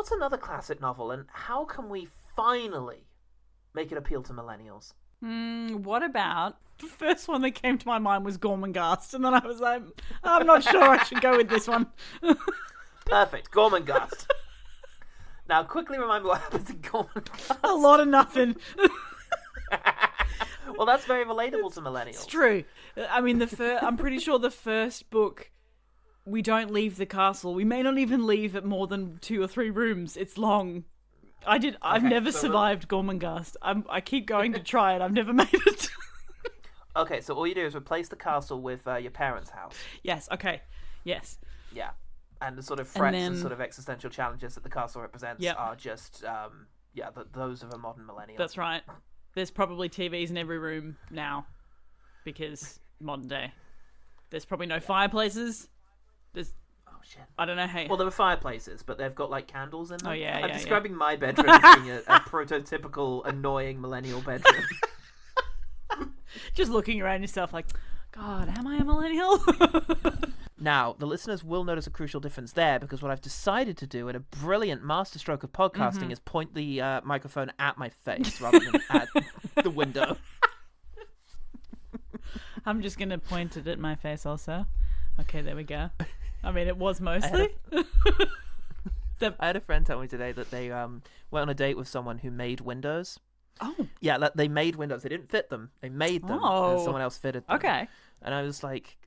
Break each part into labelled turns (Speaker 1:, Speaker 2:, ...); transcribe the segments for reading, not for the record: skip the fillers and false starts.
Speaker 1: What's another classic novel, and how can we finally make it appeal to millennials?
Speaker 2: What about... The first one that came to my mind was Gormenghast, and then I was like, I'm not sure I should go with this one.
Speaker 1: Perfect, Gormenghast. Now, quickly remind me what happens in Gormenghast.
Speaker 2: A lot of nothing.
Speaker 1: Well, that's very relatable to millennials.
Speaker 2: It's true. I mean, I'm pretty sure the first book, we don't leave the castle. We may not even leave at more than 2 or 3 rooms. It's long. I've never survived Gormenghast. I keep going to try it. I've never made it.
Speaker 1: Okay, so all you do is replace the castle with your parents' house.
Speaker 2: Yes, okay. Yes.
Speaker 1: Yeah. And the sort of threats and sort of existential challenges that the castle represents are just, those of a modern millennial.
Speaker 2: That's right. There's probably TVs in every room now, because modern day. There's probably no fireplaces. There's...
Speaker 1: Oh, shit.
Speaker 2: I don't know how...
Speaker 1: Well, there are fireplaces, but they've got, like, candles in them.
Speaker 2: Oh, yeah,
Speaker 1: I'm describing my bedroom as being a prototypical, annoying millennial bedroom.
Speaker 2: Just looking around yourself like, God, am I a millennial?
Speaker 1: Now, the listeners will notice a crucial difference there, because what I've decided to do in a brilliant masterstroke of podcasting is point the microphone at my face rather than at the window.
Speaker 2: I'm just going to point it at my face also. Okay, there we go. I mean, it was mostly.
Speaker 1: I had a friend tell me today that they went on a date with someone who made windows.
Speaker 2: Oh.
Speaker 1: Yeah, they made windows. They didn't fit them. They made them, and someone else fitted them.
Speaker 2: Okay.
Speaker 1: And I was like,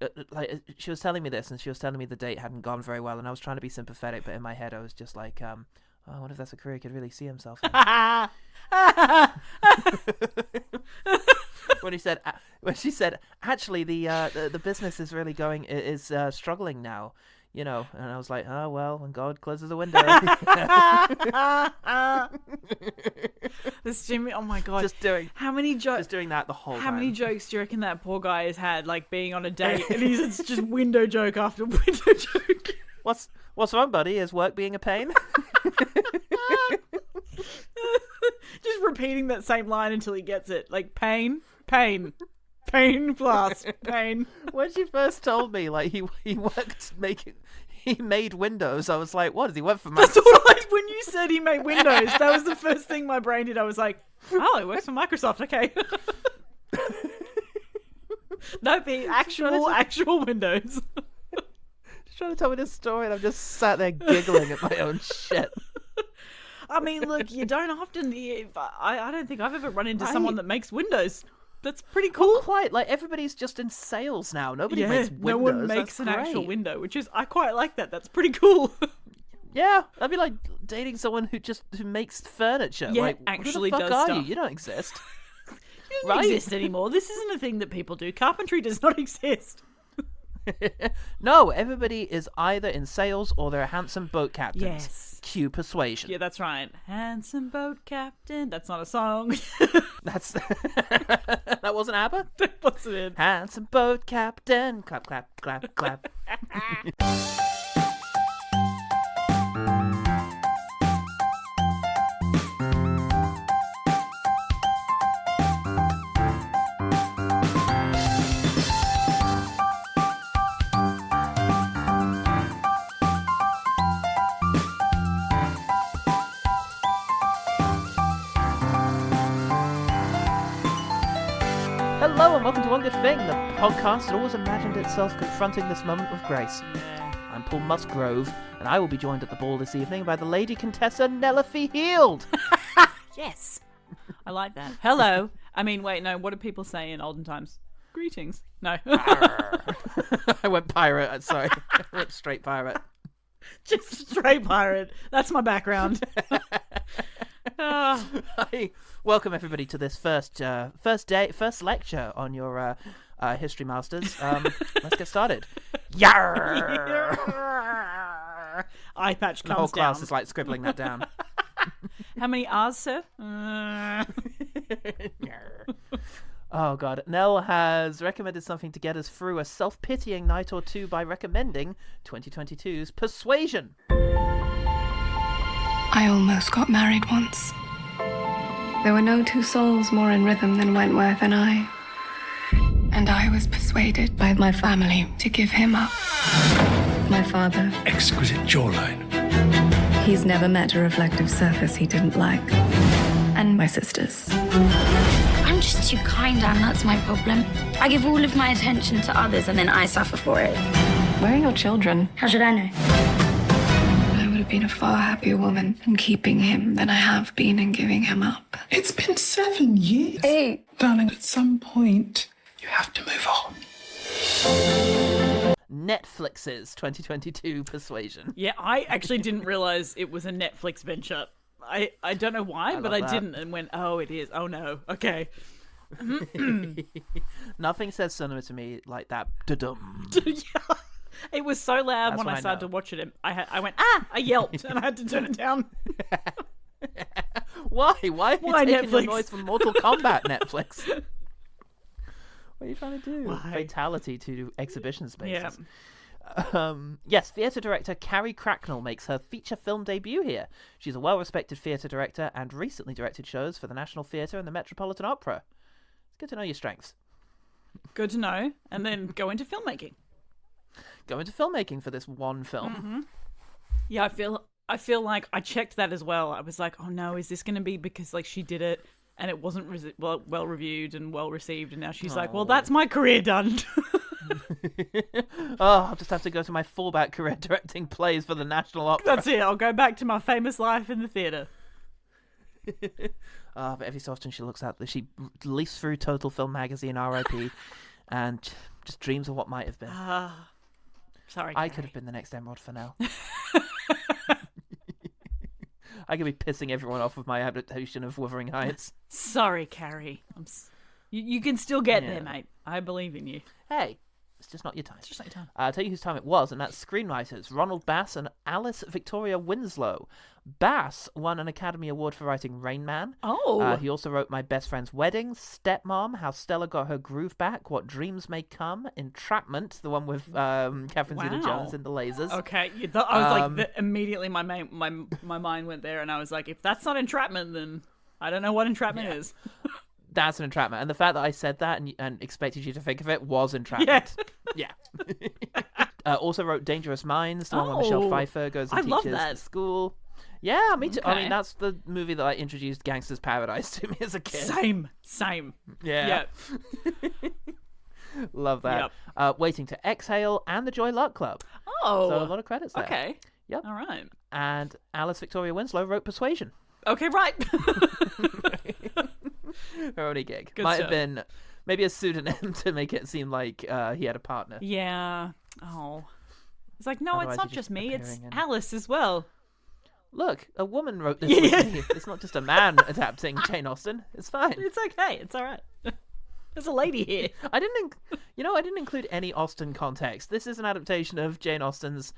Speaker 1: she was telling me this, and she was telling me the date hadn't gone very well, and I was trying to be sympathetic, but in my head I was just like, oh, what if that's a career he could really see himself in? When she said, actually, the business is really struggling now, you know, and I was like, oh well, when God closes the window.
Speaker 2: This Jimmy, oh my God,
Speaker 1: just doing that the whole time.
Speaker 2: How many jokes do you reckon that poor guy has had, like being on a date, and it's just window joke after window joke?
Speaker 1: What's wrong, buddy? Is work being a pain?
Speaker 2: Just repeating that same line until he gets it. Like, pain plus pain.
Speaker 1: When she first told me, like, he made windows, I was like, what, does he work for Microsoft?
Speaker 2: That's what when you said he made windows, that was the first thing my brain did. I was like, oh, he works for Microsoft, okay. No, the actual windows.
Speaker 1: Just trying to tell me this story, and I'm just sat there giggling at my own shit.
Speaker 2: I mean, look, you don't often... I don't think I've ever run into someone that makes windows. That's pretty cool.
Speaker 1: Well, quite. Like, everybody's just in sales now. Nobody makes windows.
Speaker 2: No one makes an actual window, which is... I quite like that. That's pretty cool.
Speaker 1: Yeah. That'd be like dating someone who makes furniture.
Speaker 2: Yeah,
Speaker 1: like,
Speaker 2: actually
Speaker 1: who the fuck
Speaker 2: does
Speaker 1: are
Speaker 2: stuff.
Speaker 1: you? You don't exist.
Speaker 2: You don't exist anymore. This isn't a thing that people do. Carpentry does not exist.
Speaker 1: No, everybody is either in sales or they're handsome boat captains.
Speaker 2: Yes.
Speaker 1: Cue Persuasion.
Speaker 2: Yeah, that's right. Handsome boat captain. That's not a song.
Speaker 1: That wasn't ABBA?
Speaker 2: That wasn't it.
Speaker 1: Handsome boat captain. Clap, clap, clap, clap. Hello and welcome to One Good Thing, the podcast that always imagined itself confronting this moment with grace.
Speaker 2: Yeah.
Speaker 1: I'm Paul Musgrove, and I will be joined at the ball this evening by the Lady Contessa Janelle Heald.
Speaker 2: Yes. I like that. Hello. I mean, wait, no, what did people say in olden times? Greetings. No.
Speaker 1: I went pirate, sorry. I went straight pirate.
Speaker 2: Just straight pirate. That's my background.
Speaker 1: Hi. Welcome everybody to this first lecture on your history masters. Let's get started. Yarr!
Speaker 2: Eye patch comes
Speaker 1: the whole class
Speaker 2: down.
Speaker 1: is like scribbling that down.
Speaker 2: How many R's, sir?
Speaker 1: Oh god. Nell has recommended something to get us through a self-pitying night or two by recommending 2022's Persuasion.
Speaker 3: I almost got married once. There were no two souls more in rhythm than Wentworth and I. And I was persuaded by my family to give him up. My father.
Speaker 4: Exquisite jawline.
Speaker 3: He's never met a reflective surface he didn't like. And my sisters.
Speaker 4: I'm just too kind, Anne, that's my problem. I give all of my attention to others and then I suffer for it.
Speaker 3: Where are your children?
Speaker 4: How should I know?
Speaker 3: I would have been a far happier woman in keeping him than I have been in giving him up.
Speaker 5: It's been 7 years.
Speaker 3: 8.
Speaker 5: Darling, at some point, you have to move on.
Speaker 1: Netflix's 2022 Persuasion.
Speaker 2: Yeah, I actually didn't realise it was a Netflix venture. I don't know why, but I didn't, and went, oh, it is. Oh, no. Okay.
Speaker 1: Nothing says cinema to me like that. Da-dum.
Speaker 2: Yeah. It was so loud
Speaker 1: That's
Speaker 2: when
Speaker 1: what
Speaker 2: I
Speaker 1: I
Speaker 2: started
Speaker 1: know.
Speaker 2: to watch it. I went, ah! I yelped, and I had to turn it down.
Speaker 1: Why? Why are you
Speaker 2: Why
Speaker 1: taking
Speaker 2: Netflix?
Speaker 1: your noise from Mortal Kombat, Netflix? What are you trying to do?
Speaker 2: Why?
Speaker 1: Fatality to exhibition spaces.
Speaker 2: Yeah.
Speaker 1: Yes, theatre director Carrie Cracknell makes her feature film debut here. She's a well-respected theatre director and recently directed shows for the National Theatre and the Metropolitan Opera. It's good to know your strengths.
Speaker 2: Good to know. And then go into filmmaking.
Speaker 1: Go into filmmaking for this one film.
Speaker 2: Mm-hmm. Yeah, I feel like I checked that as well. I was like, oh no, is this going to be because like she did it and it wasn't well reviewed and well received, and now she's like, well, that's my career done.
Speaker 1: Oh, I'll just have to go to my fallback career directing plays for the National Opera.
Speaker 2: That's it. I'll go back to my famous life in the theatre.
Speaker 1: But every so often she leafs through Total Film Magazine, RIP, and just dreams of what might have been.
Speaker 2: Sorry,
Speaker 1: I
Speaker 2: Carrie.
Speaker 1: could have been the next Emerald Fennell. I could be pissing everyone off with my adaptation of Wuthering Heights.
Speaker 2: Sorry, Carrie. You can still get there, mate. I believe in you.
Speaker 1: Hey, it's just not your time.
Speaker 2: It's just like time.
Speaker 1: I'll tell you whose time it was, and that's screenwriters Ronald Bass and Alice Victoria Winslow. Bass won an Academy Award for writing Rain Man.
Speaker 2: Oh.
Speaker 1: He also wrote My Best Friend's Wedding, Stepmom, How Stella Got Her Groove Back, What Dreams May Come, Entrapment, the one with Catherine Zeta-Jones in the lasers.
Speaker 2: Okay, I was immediately my mind went there, and I was like, if that's not entrapment, then I don't know what entrapment is.
Speaker 1: That's an entrapment, and the fact that I said that and expected you to think of it was entrapment. Yeah. Also wrote Dangerous Minds, the one where Michelle Pfeiffer goes and teaches the school. Yeah, me too.
Speaker 2: Okay.
Speaker 1: I mean, that's the movie that I introduced Gangster's Paradise to me as a kid.
Speaker 2: Same.
Speaker 1: Yeah. Love that. Yep. Waiting to Exhale and The Joy Luck Club.
Speaker 2: Oh.
Speaker 1: So a lot of credits there.
Speaker 2: Okay.
Speaker 1: Yep.
Speaker 2: All right.
Speaker 1: And Alice Victoria Winslow wrote Persuasion.
Speaker 2: Okay, right.
Speaker 1: Her only gig.
Speaker 2: Good
Speaker 1: Might
Speaker 2: stuff.
Speaker 1: have been maybe a pseudonym to make it seem like he had a partner.
Speaker 2: Yeah. Oh. It's like, no,
Speaker 1: Otherwise
Speaker 2: it's not
Speaker 1: you're
Speaker 2: just
Speaker 1: just
Speaker 2: me, it's
Speaker 1: appearing in-
Speaker 2: Alice as well.
Speaker 1: Look, a woman wrote this with me. It's not just a man adapting Jane Austen. It's fine.
Speaker 2: It's okay. It's all right. There's a lady here.
Speaker 1: I didn't include any Austen context. This is an adaptation of Jane Austen's,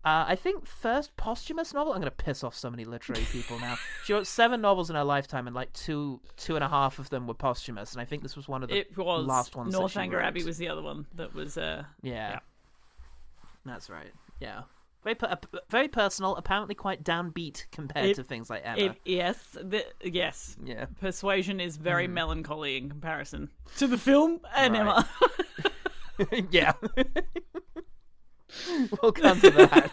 Speaker 1: I think, first posthumous novel. I'm going to piss off so many literary people now. She wrote 7 novels in her lifetime, and like two and a half of them were posthumous. And I think this was one of the last ones.
Speaker 2: Northanger Abbey was the other one that was.
Speaker 1: Yeah. That's right. Yeah. Very personal, apparently quite downbeat compared to things like Emma.
Speaker 2: Yes.
Speaker 1: Yeah.
Speaker 2: Persuasion is very melancholy in comparison to the film and Emma.
Speaker 1: Yeah. We'll come to that.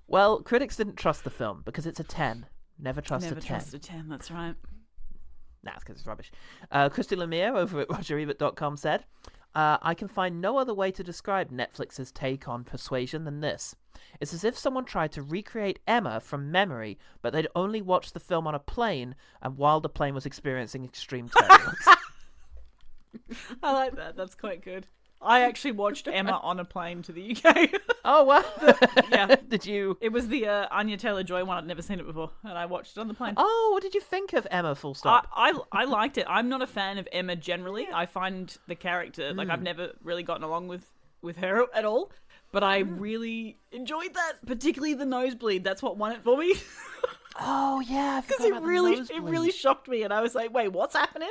Speaker 1: Well, critics didn't trust the film because it's a 10. Never trust a 10.
Speaker 2: Never trust a 10, that's right.
Speaker 1: Nah, it's because it's rubbish. Christy Lemire over at RogerEbert.com said, I can find no other way to describe Netflix's take on Persuasion than this. It's as if someone tried to recreate Emma from memory, but they'd only watched the film on a plane and while the plane was experiencing extreme turbulence.
Speaker 2: I like that. That's quite good. I actually watched Emma on a plane to the UK.
Speaker 1: Oh, wow.
Speaker 2: Yeah.
Speaker 1: Did you?
Speaker 2: It was the Anya Taylor-Joy one. I'd never seen it before, and I watched it on the plane.
Speaker 1: Oh, what did you think of Emma, full stop?
Speaker 2: I liked it. I'm not a fan of Emma generally. I find the character, like, I've never really gotten along with her at all. But I really enjoyed that, particularly the nosebleed. That's what won it for me.
Speaker 1: Oh, yeah.
Speaker 2: Because it really shocked me, and I was like, wait, what's happening?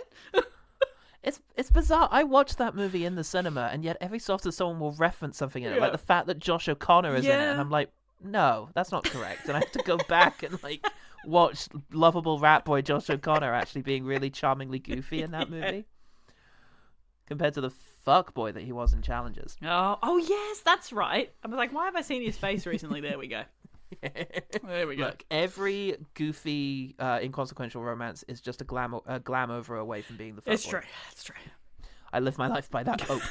Speaker 1: It's bizarre. I watched that movie in the cinema, and yet every so often someone will reference something in it, like the fact that Josh O'Connor is in it, and I'm like, no, that's not correct. And I have to go back and like watch lovable rat boy Josh O'Connor actually being really charmingly goofy in that movie, compared to the fuck boy that he was in Challengers.
Speaker 2: Oh yes, that's right. I was like, why have I seen his face recently? There we go. There we go.
Speaker 1: Look, every goofy, inconsequential romance is just a glam over away from being the first one.
Speaker 2: It's true.
Speaker 1: I live my life by that hope.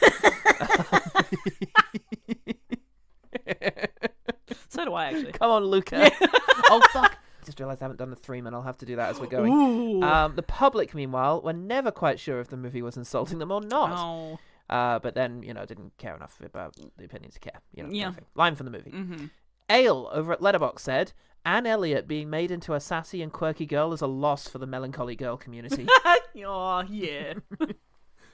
Speaker 2: So do I, actually.
Speaker 1: Come on, Luca. Oh, fuck. Just realised I haven't done the 3-man. I'll have to do that as we're going. The public, meanwhile, were never quite sure if the movie was insulting them or not.
Speaker 2: Oh.
Speaker 1: But then, didn't care enough about the opinions to care.
Speaker 2: Yeah.
Speaker 1: Line from the movie.
Speaker 2: Mm-hmm.
Speaker 1: Ale over at Letterboxd said, Anne Elliot being made into a sassy and quirky girl is a loss for the melancholy girl community.
Speaker 2: Oh, yeah.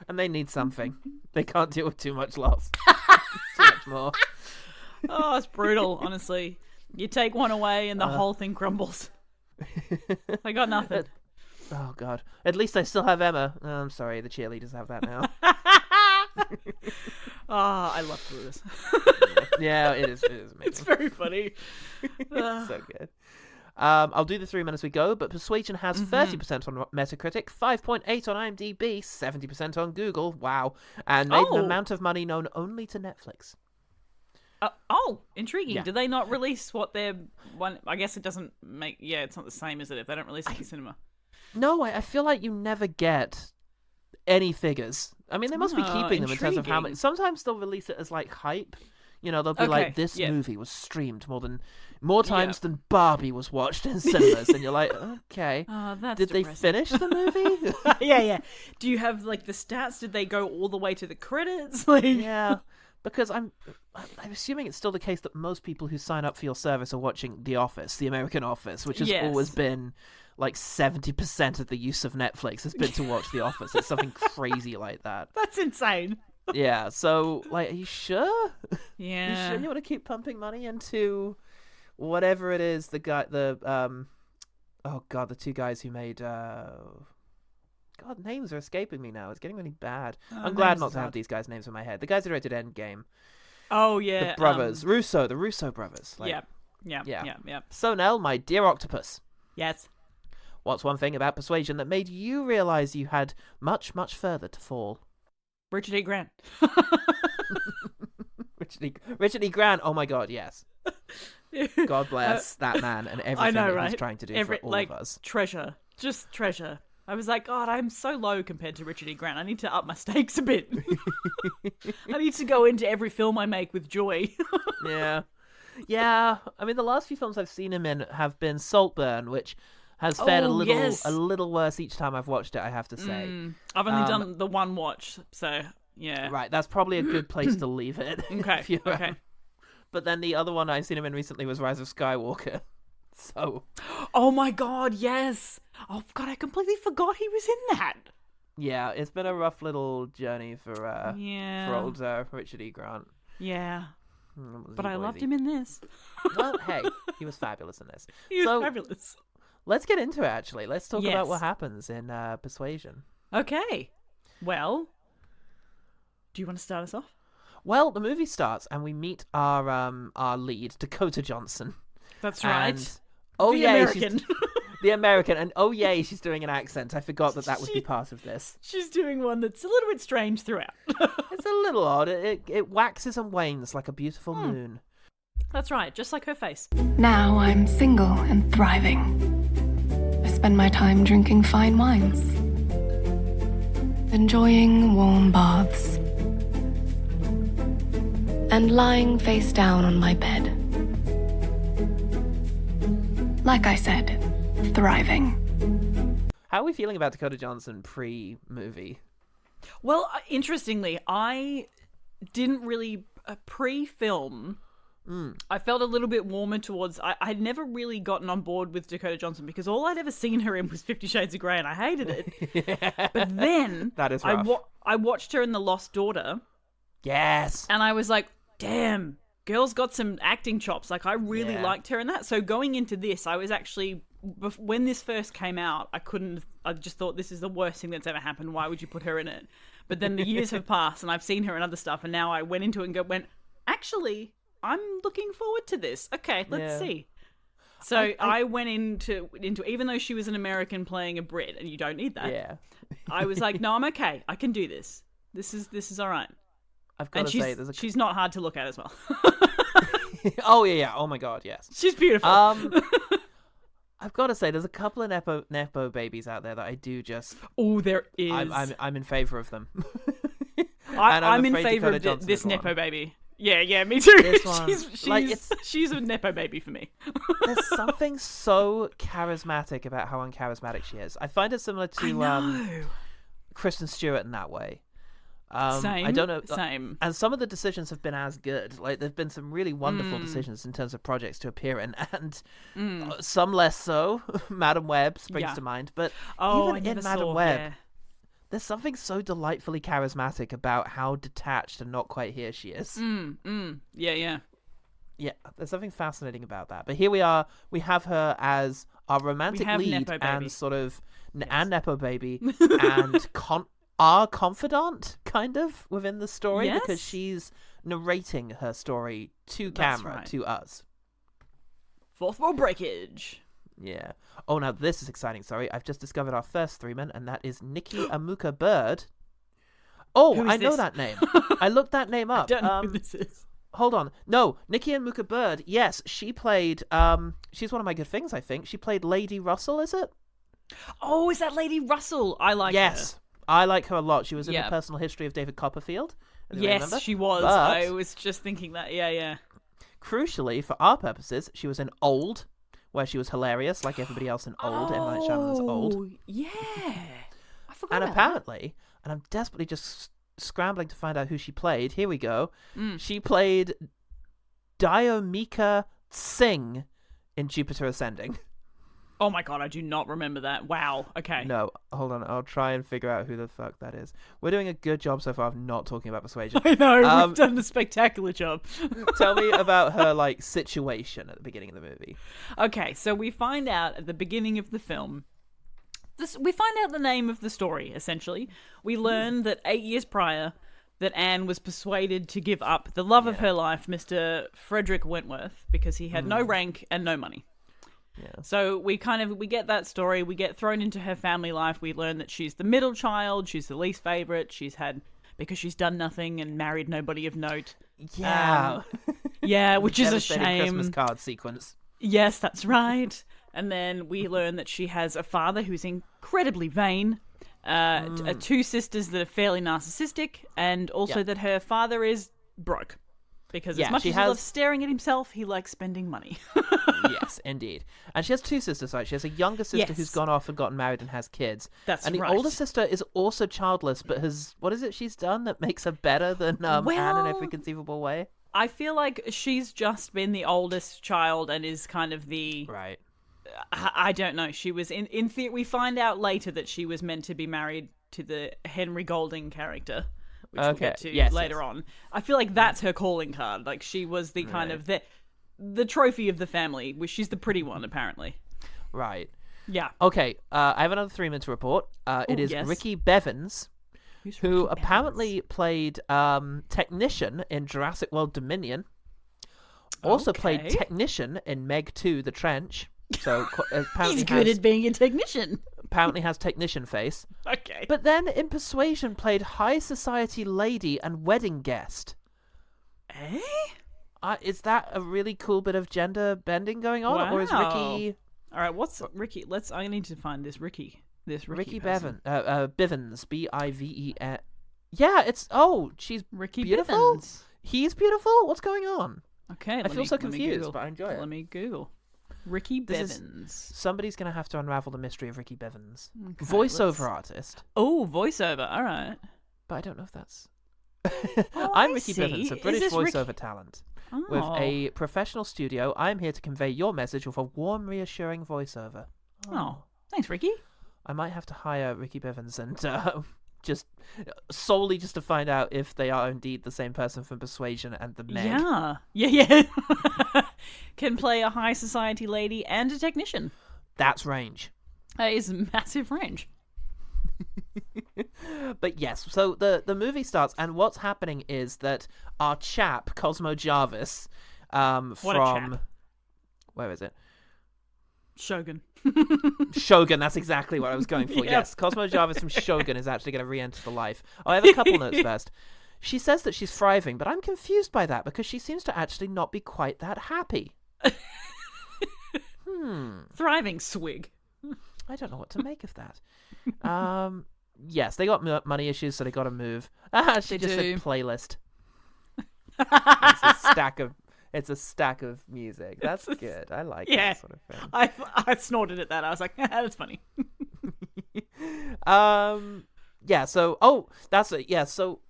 Speaker 1: And they need something. They can't deal with too much loss. Too much more.
Speaker 2: Oh, it's brutal, honestly. You take one away and the whole thing crumbles. I got nothing.
Speaker 1: Oh, God. At least I still have Emma. Oh, I'm sorry, the cheerleaders have that now.
Speaker 2: I love Brutus.
Speaker 1: Yeah, it is amazing.
Speaker 2: It's very funny.
Speaker 1: It's so good. I'll do the 3-man as we go, but Persuasion has 30% on Metacritic, 5.8 on IMDb, 70% on Google, wow, and made an amount of money known only to Netflix.
Speaker 2: Intriguing.
Speaker 1: Yeah.
Speaker 2: Did they not release what their one? I guess it doesn't make. Yeah, it's not the same, is it? If they don't release it in cinema.
Speaker 1: No, I feel like you never get any figures. I mean, they must be keeping them in terms of how many. Sometimes they'll release it as like hype. They'll be like, this movie was streamed more times than Barbie was watched in cinemas, and you're like, okay.
Speaker 2: That's
Speaker 1: Did they finish the movie?
Speaker 2: Yeah. Do you have like the stats? Did they go all the way to the credits? Like,
Speaker 1: yeah. Because I'm assuming it's still the case that most people who sign up for your service are watching The Office, the American Office, which has always been like 70% of the use of Netflix has been to watch The Office. It's something crazy like that.
Speaker 2: That's insane.
Speaker 1: Yeah, so, like, are you sure?
Speaker 2: Yeah.
Speaker 1: You sure you want to keep pumping money into whatever it is, the two guys who made, God, names are escaping me now. It's getting really bad. I'm glad not to have these guys' names in my head. The guys who directed Endgame.
Speaker 2: Oh, yeah.
Speaker 1: The brothers. The Russo brothers.
Speaker 2: Yeah.
Speaker 1: So, Nell, my dear octopus.
Speaker 2: Yes.
Speaker 1: What's one thing about Persuasion that made you realise you had much, much further to fall?
Speaker 2: Richard E. Grant.
Speaker 1: Richard E. Grant. Oh, my God, yes. God bless that man and everything that he's trying to do for all of us.
Speaker 2: Treasure. Just treasure. I was like, God, I'm so low compared to Richard E. Grant. I need to up my stakes a bit. I need to go into every film I make with joy.
Speaker 1: Yeah. I mean, the last few films I've seen him in have been Saltburn, which has fared a little worse each time I've watched it, I have to say.
Speaker 2: I've only done the one watch, so yeah.
Speaker 1: Right, that's probably a good place to leave it.
Speaker 2: Okay. Okay.
Speaker 1: But then the other one I've seen him in recently was Rise of Skywalker. So.
Speaker 2: Oh my God, yes. Oh God, I completely forgot he was in that.
Speaker 1: Yeah, it's been a rough little journey for old Richard E. Grant.
Speaker 2: Yeah. But I loved him in this.
Speaker 1: Well, hey, he was fabulous in this.
Speaker 2: He was fabulous.
Speaker 1: Let's get into it, actually. Let's talk about what happens in Persuasion.
Speaker 2: Okay. Well, do you want to start us off?
Speaker 1: Well, the movie starts and we meet our lead, Dakota Johnson.
Speaker 2: That's right.
Speaker 1: And,
Speaker 2: the American.
Speaker 1: The American. And she's doing an accent. I forgot that would be part of this.
Speaker 2: She's doing one that's a little bit strange throughout.
Speaker 1: It's a little odd. It waxes and wanes like a beautiful moon.
Speaker 2: That's right, just like her face.
Speaker 3: Now I'm single and thriving. I spend my time drinking fine wines, enjoying warm baths, and lying face down on my bed. Like I said, thriving.
Speaker 1: How are we feeling about Dakota Johnson pre-movie?
Speaker 2: Well, interestingly, I didn't really pre-film. I felt a little bit warmer towards. I'd never really gotten on board with Dakota Johnson because all I'd ever seen her in was 50 Shades of Grey, and I hated it. But then
Speaker 1: that is rough.
Speaker 2: I watched her in The Lost Daughter.
Speaker 1: Yes,
Speaker 2: and I was like, damn, girl's got some acting chops. Like, I really liked her in that. So going into this, I was actually, when this first came out, I just thought, this is the worst thing that's ever happened. Why would you put her in it? But then the years have passed and I've seen her in other stuff. And now I went into it and went, actually, I'm looking forward to this. Okay, let's see. So I went into, even though she was an American playing a Brit, and you don't need that. Yeah. I was like, no, I'm okay. I can do this. This is all right.
Speaker 1: I've got to say,
Speaker 2: she's not hard to look at as well.
Speaker 1: Oh yeah. Oh my god, yes.
Speaker 2: She's beautiful.
Speaker 1: I've got to say, there's a couple of nepo babies out there that I do just.
Speaker 2: Oh, there is.
Speaker 1: I'm in favor of them.
Speaker 2: I'm in favor of this nepo baby. Yeah, me too.
Speaker 1: This one,
Speaker 2: she's a nepo baby for me.
Speaker 1: There's something so charismatic about how uncharismatic she is. I find it similar to Kristen Stewart in that way.
Speaker 2: Same.
Speaker 1: I don't know.
Speaker 2: Same.
Speaker 1: And some of the decisions have been as good. Like, there've been some really wonderful decisions in terms of projects to appear in, and some less so. Madam Web springs to mind, but even in Madam Web, there's something so delightfully charismatic about how detached and not quite here she is.
Speaker 2: Yeah.
Speaker 1: Yeah, there's something fascinating about that. But here we are. We have her as our romantic lead and sort of and nepo baby and our confidant, kind of, within the story, because she's narrating her story to camera, to us.
Speaker 2: Fourth wall breakage.
Speaker 1: Yeah. Oh, now this is exciting. Sorry, I've just discovered our first three men, and that is Nikki Amuka Bird. Oh, I know that name. I looked that name up.
Speaker 2: I don't know who this is.
Speaker 1: Hold on. No, Nikki Amuka Bird. Yes, she played. She's one of my good things, I think. She played Lady Russell. Is it?
Speaker 2: Oh, is that Lady Russell? I like her.
Speaker 1: Yes, I like her a lot. She was in The Personal History of David Copperfield.
Speaker 2: Yes, she was. I was just thinking that. Yeah.
Speaker 1: Crucially, for our purposes, she was in Old, where she was hilarious, like everybody else in Old. M. Night Shyamalan's Old.
Speaker 2: Yeah. I forgot
Speaker 1: And
Speaker 2: about
Speaker 1: apparently, and I'm desperately just scrambling to find out who she played. Here we go. She played Diomika Singh in Jupiter Ascending.
Speaker 2: Oh my god, I do not remember that. Wow. Okay.
Speaker 1: No, hold on. I'll try and figure out who the fuck that is. We're doing a good job so far of not talking about Persuasion.
Speaker 2: I know, we've done a spectacular job.
Speaker 1: Tell me about her, situation at the beginning of the movie.
Speaker 2: Okay, so we find out at the beginning of the film, we find out the name of the story, essentially. We learn that 8 years prior, that Anne was persuaded to give up the love of her life, Mr. Frederick Wentworth, because he had no rank and no money.
Speaker 1: Yeah.
Speaker 2: So we get that story, we get thrown into her family life, we learn that she's the middle child, she's the least favourite, because she's done nothing and married nobody of note.
Speaker 1: Yeah.
Speaker 2: Which is a shame.
Speaker 1: Christmas card sequence.
Speaker 2: Yes, that's right. And then we learn that she has a father who's incredibly vain, two sisters that are fairly narcissistic, and also that her father is broke. Because as much as he loves staring at himself, he likes spending money.
Speaker 1: Yes, indeed. And she has two sisters, right? She has a younger sister who's gone off and gotten married and has kids.
Speaker 2: That's
Speaker 1: right. And the older sister is also childless, but what is it she's done that makes her better than Anne in every conceivable way?
Speaker 2: I feel like she's just been the oldest child and is kind of the...
Speaker 1: Right.
Speaker 2: I don't know. She was in theory. We find out later that she was meant to be married to the Henry Golding character, which we'll get to later on. I feel like that's her calling card. Like, she was the kind of the trophy of the family, which she's the pretty one, apparently.
Speaker 1: Right.
Speaker 2: Yeah.
Speaker 1: Okay. I have another 3 minute report. It is Ricky Bevins, who apparently played technician in Jurassic World Dominion. Also played technician in Meg 2: The Trench. So apparently
Speaker 2: he's good at being a technician.
Speaker 1: Apparently has technician face.
Speaker 2: Okay.
Speaker 1: But then in Persuasion played high society lady and wedding guest.
Speaker 2: Eh?
Speaker 1: Is that a really cool bit of gender bending going on, or is Ricky?
Speaker 2: All right, what's Ricky? I need to find this Ricky.
Speaker 1: Ricky Bevins. Bivens. B-I-V-E-N. Yeah, she's
Speaker 2: Ricky
Speaker 1: beautiful.
Speaker 2: Bivens.
Speaker 1: He's beautiful. What's going on?
Speaker 2: Okay,
Speaker 1: I feel so confused, but I enjoy it.
Speaker 2: Let me Google. Ricky Bevins.
Speaker 1: Somebody's going to have to unravel the mystery of Ricky Bevins. Okay, voiceover artist.
Speaker 2: Oh, voiceover. All right.
Speaker 1: But I don't know if that's... I'm Ricky Bevins, a British voiceover talent.
Speaker 2: Oh.
Speaker 1: With a professional studio, I'm here to convey your message with a warm, reassuring voiceover.
Speaker 2: Oh, thanks, Ricky.
Speaker 1: I might have to hire Ricky Bevins and just solely to find out if they are indeed the same person from Persuasion and the Meg.
Speaker 2: Yeah. Can play a high society lady and a technician.
Speaker 1: That's range.
Speaker 2: That is massive range.
Speaker 1: But yes, so the movie starts, and what's happening is that our chap, Cosmo Jarvis, from... Where is it?
Speaker 2: Shogun.
Speaker 1: Shogun, that's exactly what I was going for. Yes, Cosmo Jarvis from Shogun is actually going to re-enter the life. I have a couple notes first. She says that she's thriving, but I'm confused by that because she seems to actually not be quite that happy.
Speaker 2: Thriving swig.
Speaker 1: I don't know what to make of that. Yes, they got money issues, so they got to move. She just said playlist. It's a stack of music. That's good. I like that sort of thing.
Speaker 2: I snorted at that. I was like, that's funny.
Speaker 1: Yeah. So, that's it. Yeah. So,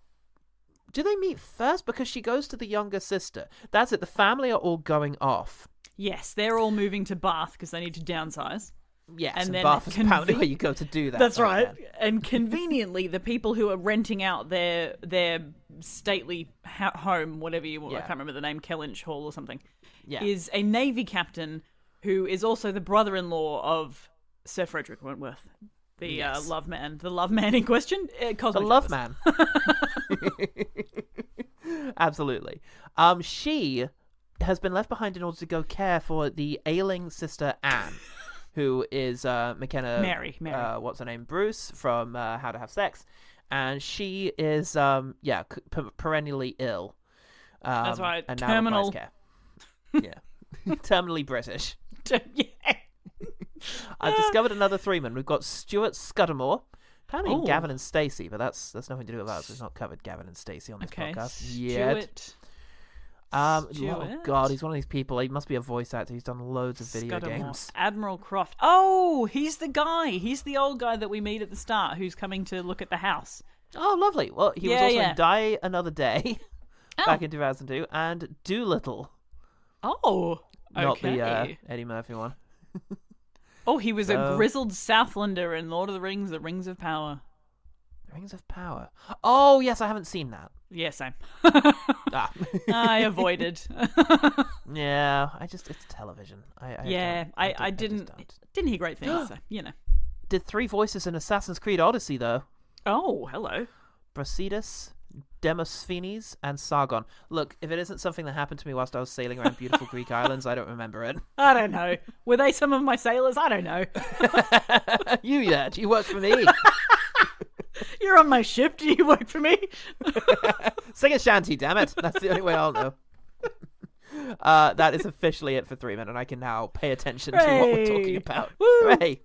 Speaker 1: do they meet first? Because she goes to the younger sister. That's it. The family are all going off.
Speaker 2: Yes, they're all moving to Bath because they need to downsize.
Speaker 1: Yes, and then Bath is apparently where you go to do that.
Speaker 2: That's right. And conveniently, the people who are renting out their stately home, whatever I can't remember the name, Kellynch Hall or something, is a Navy captain who is also the brother-in-law of Sir Frederick Wentworth, the love man in question.
Speaker 1: The love man. Absolutely. She has been left behind in order to go care for the ailing sister Anne, who is McKenna...
Speaker 2: Mary.
Speaker 1: What's her name? Bruce from How to Have Sex. And she is, perennially ill.
Speaker 2: That's right.
Speaker 1: And
Speaker 2: terminal.
Speaker 1: Now requires care. Yeah. Terminally British.
Speaker 2: Yeah.
Speaker 1: I've discovered another three-man. We've got Stuart Scudamore. Apparently Gavin and Stacey, but that's nothing to do with us. We've not covered Gavin and Stacey on this podcast yet. Oh God, he's one of these people. He must be a voice actor. He's done loads of video games.
Speaker 2: Admiral Croft. Oh, he's the guy. He's the old guy that we meet at the start who's coming to look at the house.
Speaker 1: Oh, lovely. Well, he was also in Die Another Day back in 2002 and Doolittle.
Speaker 2: Oh, okay.
Speaker 1: Not the Eddie Murphy one.
Speaker 2: Oh, he was a grizzled Southlander in Lord of the Rings, The Rings of Power.
Speaker 1: The Rings of Power. Oh, yes, I haven't seen that.
Speaker 2: Yeah, same. I avoided.
Speaker 1: Yeah, it's television.
Speaker 2: I didn't hear great things, so, you know.
Speaker 1: Did 3 voices in Assassin's Creed Odyssey, though.
Speaker 2: Oh, hello.
Speaker 1: Brasidas, Demosthenes, and Sargon. Look, if it isn't something that happened to me whilst I was sailing around beautiful Greek islands, I don't remember it.
Speaker 2: I don't know. Were they some of my sailors? I don't know.
Speaker 1: You work for me.
Speaker 2: You're on my ship. Do you work for me?
Speaker 1: Sing a shanty, damn it. That's the only way I'll know. That is officially it for 3 minutes, and I can now pay attention to what we're talking about. Hooray!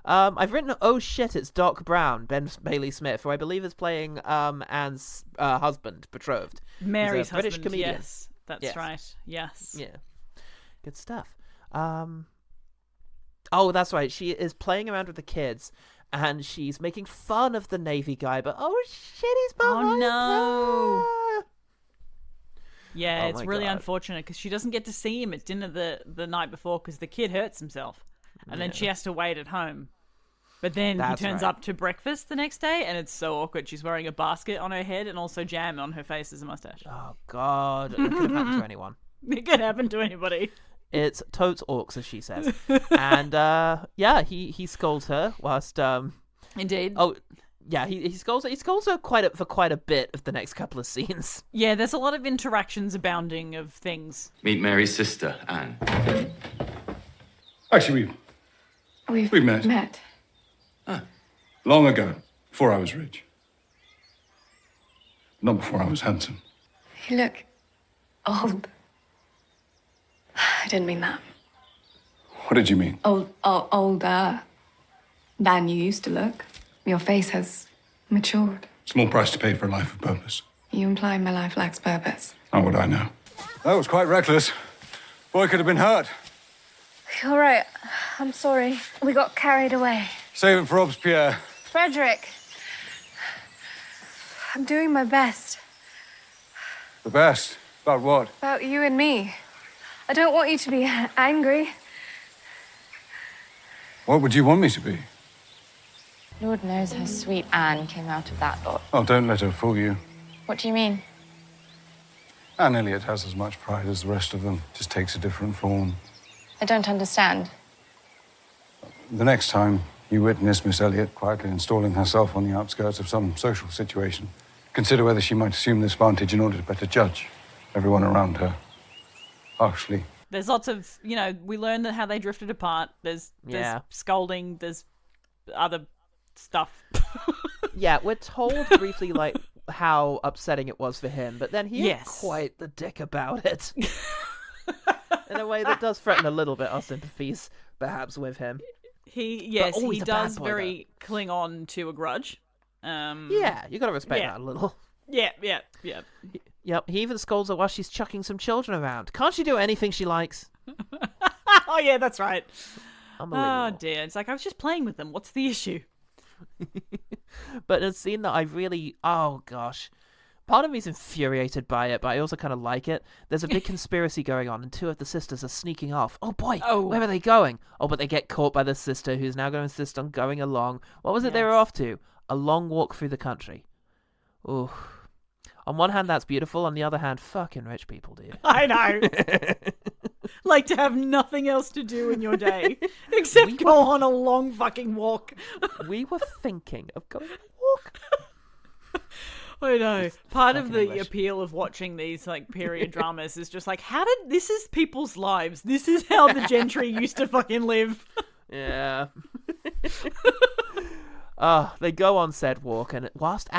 Speaker 1: I've written, oh shit, it's Doc Brown, Ben Bailey Smith, who I believe is playing Anne's betrothed.
Speaker 2: Mary's
Speaker 1: British
Speaker 2: husband,
Speaker 1: comedian.
Speaker 2: Yes, that's right. Yes.
Speaker 1: Yeah. Good stuff. Oh, that's right. She is playing around with the kids, and she's making fun of the Navy guy, but oh shit, he's behind her.
Speaker 2: Yeah, it's really unfortunate because she doesn't get to see him at dinner the night before because the kid hurts himself. And then she has to wait at home. But then he turns up to breakfast the next day, and it's so awkward. She's wearing a basket on her head and also jam on her face as a mustache.
Speaker 1: Oh, God. It could have happened to anyone.
Speaker 2: It could happen to anybody.
Speaker 1: It's totes orcs, as she says. And, he scolds her whilst...
Speaker 2: Indeed.
Speaker 1: Oh, yeah, he scolds her. He scolds her for quite a bit of the next couple of scenes.
Speaker 2: Yeah, there's a lot of interactions abounding of things.
Speaker 6: Meet Mary's sister, Anne.
Speaker 5: Actually, we've met. Long ago, before I was rich. Not before I was handsome.
Speaker 3: You look old. I didn't mean that.
Speaker 5: What did you mean?
Speaker 3: Older than you used to look. Your face has matured.
Speaker 5: Small price to pay for a life of purpose.
Speaker 3: You imply my life lacks purpose.
Speaker 5: How would I know? That was quite reckless. Boy could have been hurt.
Speaker 7: All right. I'm sorry. We got carried away.
Speaker 5: Save it for Robespierre.
Speaker 7: Frederick. I'm doing my best.
Speaker 5: The best? About what?
Speaker 7: About you and me. I don't want you to be angry.
Speaker 5: What would you want me to be?
Speaker 8: Lord knows how sweet Anne came out of that lot.
Speaker 5: Oh, don't let her fool you.
Speaker 8: What do you mean?
Speaker 5: Anne Elliot has as much pride as the rest of them. Just takes a different form.
Speaker 8: I don't understand.
Speaker 5: The next time you witness Miss Elliot quietly installing herself on the outskirts of some social situation, consider whether she might assume this vantage in order to better judge everyone around her. Harshly.
Speaker 2: There's lots of, we learn how they drifted apart. There's scolding, there's other stuff.
Speaker 1: Yeah, we're told briefly, how upsetting it was for him, but then he ain't quite the dick about it. In a way that does threaten a little bit our sympathies, perhaps, with him.
Speaker 2: He does very cling on to a grudge.
Speaker 1: Yeah, you got to respect that a little.
Speaker 2: Yeah.
Speaker 1: Yep, he even scolds her while she's chucking some children around. Can't she do anything she likes?
Speaker 2: Oh, yeah, that's right.
Speaker 1: Unbelievable.
Speaker 2: Oh, dear. It's like, I was just playing with them. What's the issue?
Speaker 1: But a scene that I really... Oh, gosh. Part of me's infuriated by it, but I also kind of like it. There's a big conspiracy going on, and two of the sisters are sneaking off. Oh, boy, where are they going? Oh, but they get caught by the sister, who's now going to insist on going along. What was it they were off to? A long walk through the country. Ooh. On one hand, that's beautiful. On the other hand, fucking rich people, dude.
Speaker 2: I know. Like to have nothing else to do in your day except go on a long fucking walk.
Speaker 1: We were thinking of going on a walk.
Speaker 2: I know. Part of the appeal of watching these like period dramas is just like, this is people's lives. This is how the gentry used to fucking live.
Speaker 1: Yeah. They go on said walk, and whilst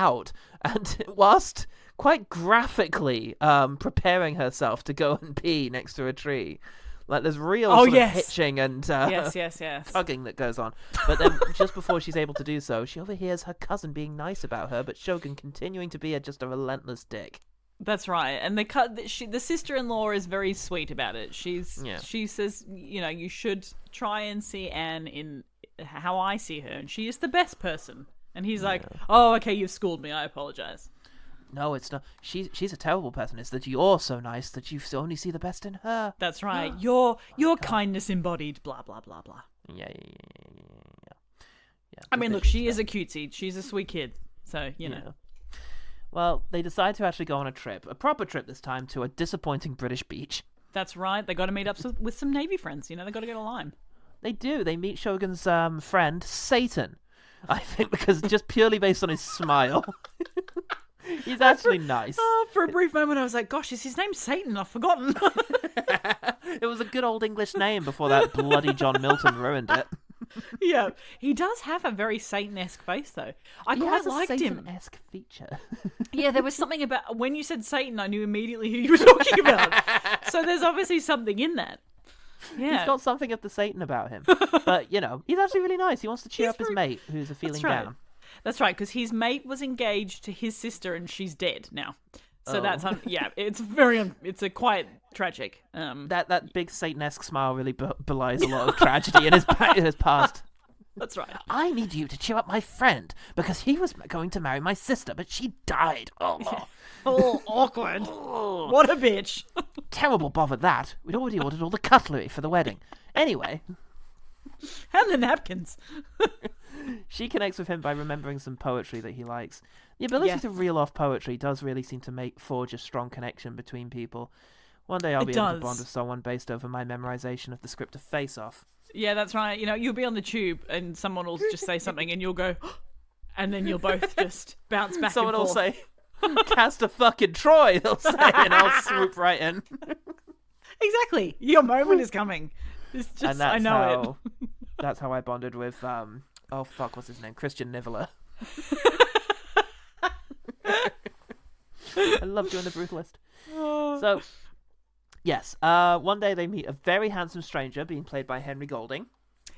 Speaker 1: quite graphically preparing herself to go and pee next to a tree. Like, there's real sort of hitching and tugging that goes on. But then, just before she's able to do so, she overhears her cousin being nice about her, but Shogun continuing to be just a relentless dick.
Speaker 2: That's right. And the sister-in-law is very sweet about it. She says, you should try and see Anne in how I see her, and she is the best person. And he's like, oh, okay, you've schooled me. I apologize.
Speaker 1: No, it's not. She's a terrible person. It's that you're so nice that you only see the best in her.
Speaker 2: That's right. Your kindness embodied. Blah blah blah blah.
Speaker 1: Yeah.
Speaker 2: I mean, look, she is a cutesy. She's a sweet kid. So you know.
Speaker 1: Well, they decide to actually go on a proper trip this time, to a disappointing British beach.
Speaker 2: That's right. They got to meet up with some Navy friends. They got to get a lime.
Speaker 1: They do. They meet Shogun's friend Satan. I think because just purely based on his smile. He's actually nice.
Speaker 2: For a brief moment I was like, gosh, is his name Satan? I've forgotten.
Speaker 1: It was a good old English name before that bloody John Milton ruined it.
Speaker 2: Yeah, he does have a very Satan-esque face, though. I quite liked him.
Speaker 1: Satan-esque feature.
Speaker 2: Yeah, there was something about... When you said Satan, I knew immediately who you were talking about. So there's obviously something in that. Yeah.
Speaker 1: He's got something of the Satan about him. But, he's actually really nice. He wants to cheer up his mate, who's feeling down.
Speaker 2: That's right, because his mate was engaged to his sister and she's dead now. So that's it's a quite tragic.
Speaker 1: That big Satan-esque smile really belies a lot of tragedy in his past.
Speaker 2: That's right.
Speaker 1: I need you to cheer up my friend because he was going to marry my sister, but she died. Oh,
Speaker 2: awkward. Oh. What a bitch.
Speaker 1: Terrible bother that. We'd already ordered all the cutlery for the wedding. Anyway.
Speaker 2: And the napkins.
Speaker 1: She connects with him by remembering some poetry that he likes. The ability to reel off poetry does really seem to forge a strong connection between people. One day I'll be able to bond with someone based over my memorization of the script of Face Off.
Speaker 2: Yeah, that's right. You'll be on the tube and someone will just say something and you'll go, and then you'll both just bounce back
Speaker 1: someone
Speaker 2: and forth.
Speaker 1: Someone will say, cast a fucking Troy, they'll say, and I'll swoop right in.
Speaker 2: Exactly. Your moment is coming. It's just, I know it.
Speaker 1: That's how I bonded with, what's his name? Christian Nivola. I love doing the Brutalist. So, yes, one day they meet a very handsome stranger being played by Henry Golding.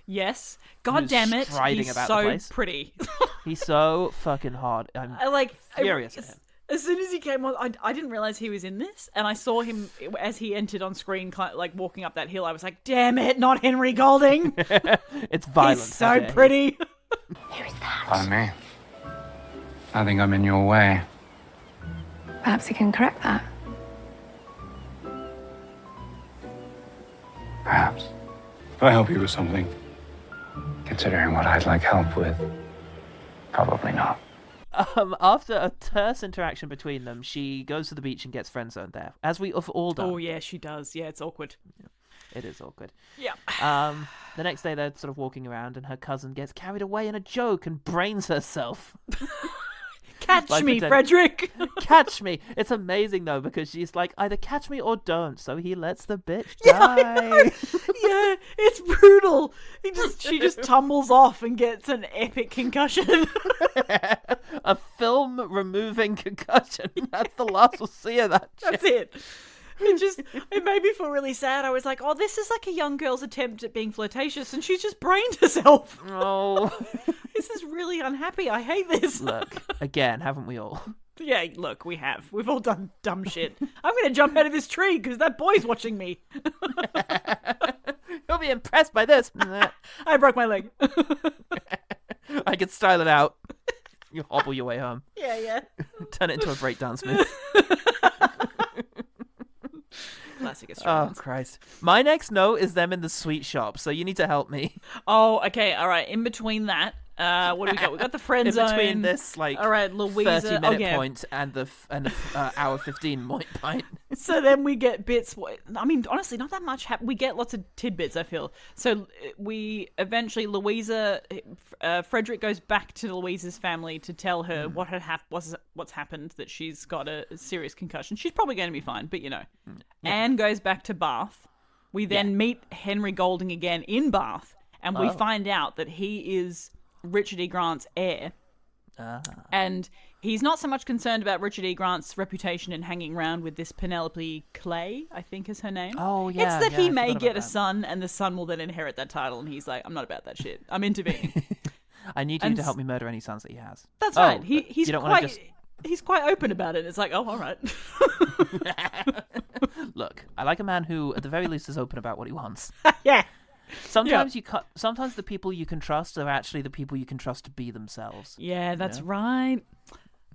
Speaker 2: Yes. God damn it. He's so pretty.
Speaker 1: He's so fucking hot. I'm furious at him.
Speaker 2: As soon as he came on, I didn't realize he was in this, and I saw him as he entered on screen, walking up that hill. I was like, damn it, not Henry Golding.
Speaker 1: It's violent.
Speaker 2: He's so pretty.
Speaker 4: Who's that?
Speaker 5: Pardon me. I think I'm in your way.
Speaker 3: Perhaps you can correct that.
Speaker 5: Perhaps. Can I help you with something? Considering what I'd like help with, probably not.
Speaker 1: After a terse interaction between them, she goes to the beach and gets friend-zoned there, as we have all done.
Speaker 2: Oh, yeah, she does. Yeah, it's awkward.
Speaker 1: Yeah, it is awkward.
Speaker 2: Yeah.
Speaker 1: The next day, they're sort of walking around, and her cousin gets carried away in a joke and brains herself.
Speaker 2: Catch me, Frederick!
Speaker 1: Catch me! It's amazing, though, because she's like, either catch me or don't, so he lets the bitch die.
Speaker 2: Yeah, it's brutal. She just tumbles off and gets an epic concussion.
Speaker 1: A film removing concussion. That's the last we'll see of that shit.
Speaker 2: That's it. It made me feel really sad. I was like, oh, this is like a young girl's attempt at being flirtatious, and she's just brained herself.
Speaker 1: Oh.
Speaker 2: This is really unhappy. I hate this.
Speaker 1: Look, again, haven't we all?
Speaker 2: Yeah, look, we have. We've all done dumb shit. I'm going to jump out of this tree because that boy's watching me.
Speaker 1: You'll be impressed by this.
Speaker 2: I broke my leg.
Speaker 1: I can style it out. You hobble your way home.
Speaker 2: Yeah.
Speaker 1: Turn it into a breakdance move.
Speaker 2: Classic Australians.
Speaker 1: Oh, Christ. My next note is them in the sweet shop, so you need to help me.
Speaker 2: Oh, okay, all right. In between that, what do we got? We got the friend zone.
Speaker 1: In between this, like,
Speaker 2: all right, Louisa.
Speaker 1: 30-minute point and the hour 15 point.
Speaker 2: So then we get bits. I mean, honestly, not that much. We get lots of tidbits, I feel. So we eventually, Louisa, Frederick goes back to Louisa's family to tell her what's happened, that she's got a serious concussion. She's probably going to be fine, but yeah. Anne goes back to Bath. We then meet Henry Golding again in Bath, and we find out that he is Richard E. Grant's heir. And he's not so much concerned about Richard E. Grant's reputation and hanging around with this Penelope Clay, I think is her name.
Speaker 1: Oh, yeah.
Speaker 2: It's that he may get a son, and the son will then inherit that title, and he's like, I'm not about that shit. I'm intervening.
Speaker 1: I need you to help me murder any sons that he has.
Speaker 2: That's right. He's quite open about it. It's like, oh, all right.
Speaker 1: Look, I like a man who, at the very least, is open about what he wants.
Speaker 2: Yeah.
Speaker 1: Sometimes sometimes the people you can trust are actually the people you can trust to be themselves.
Speaker 2: Yeah, that's right.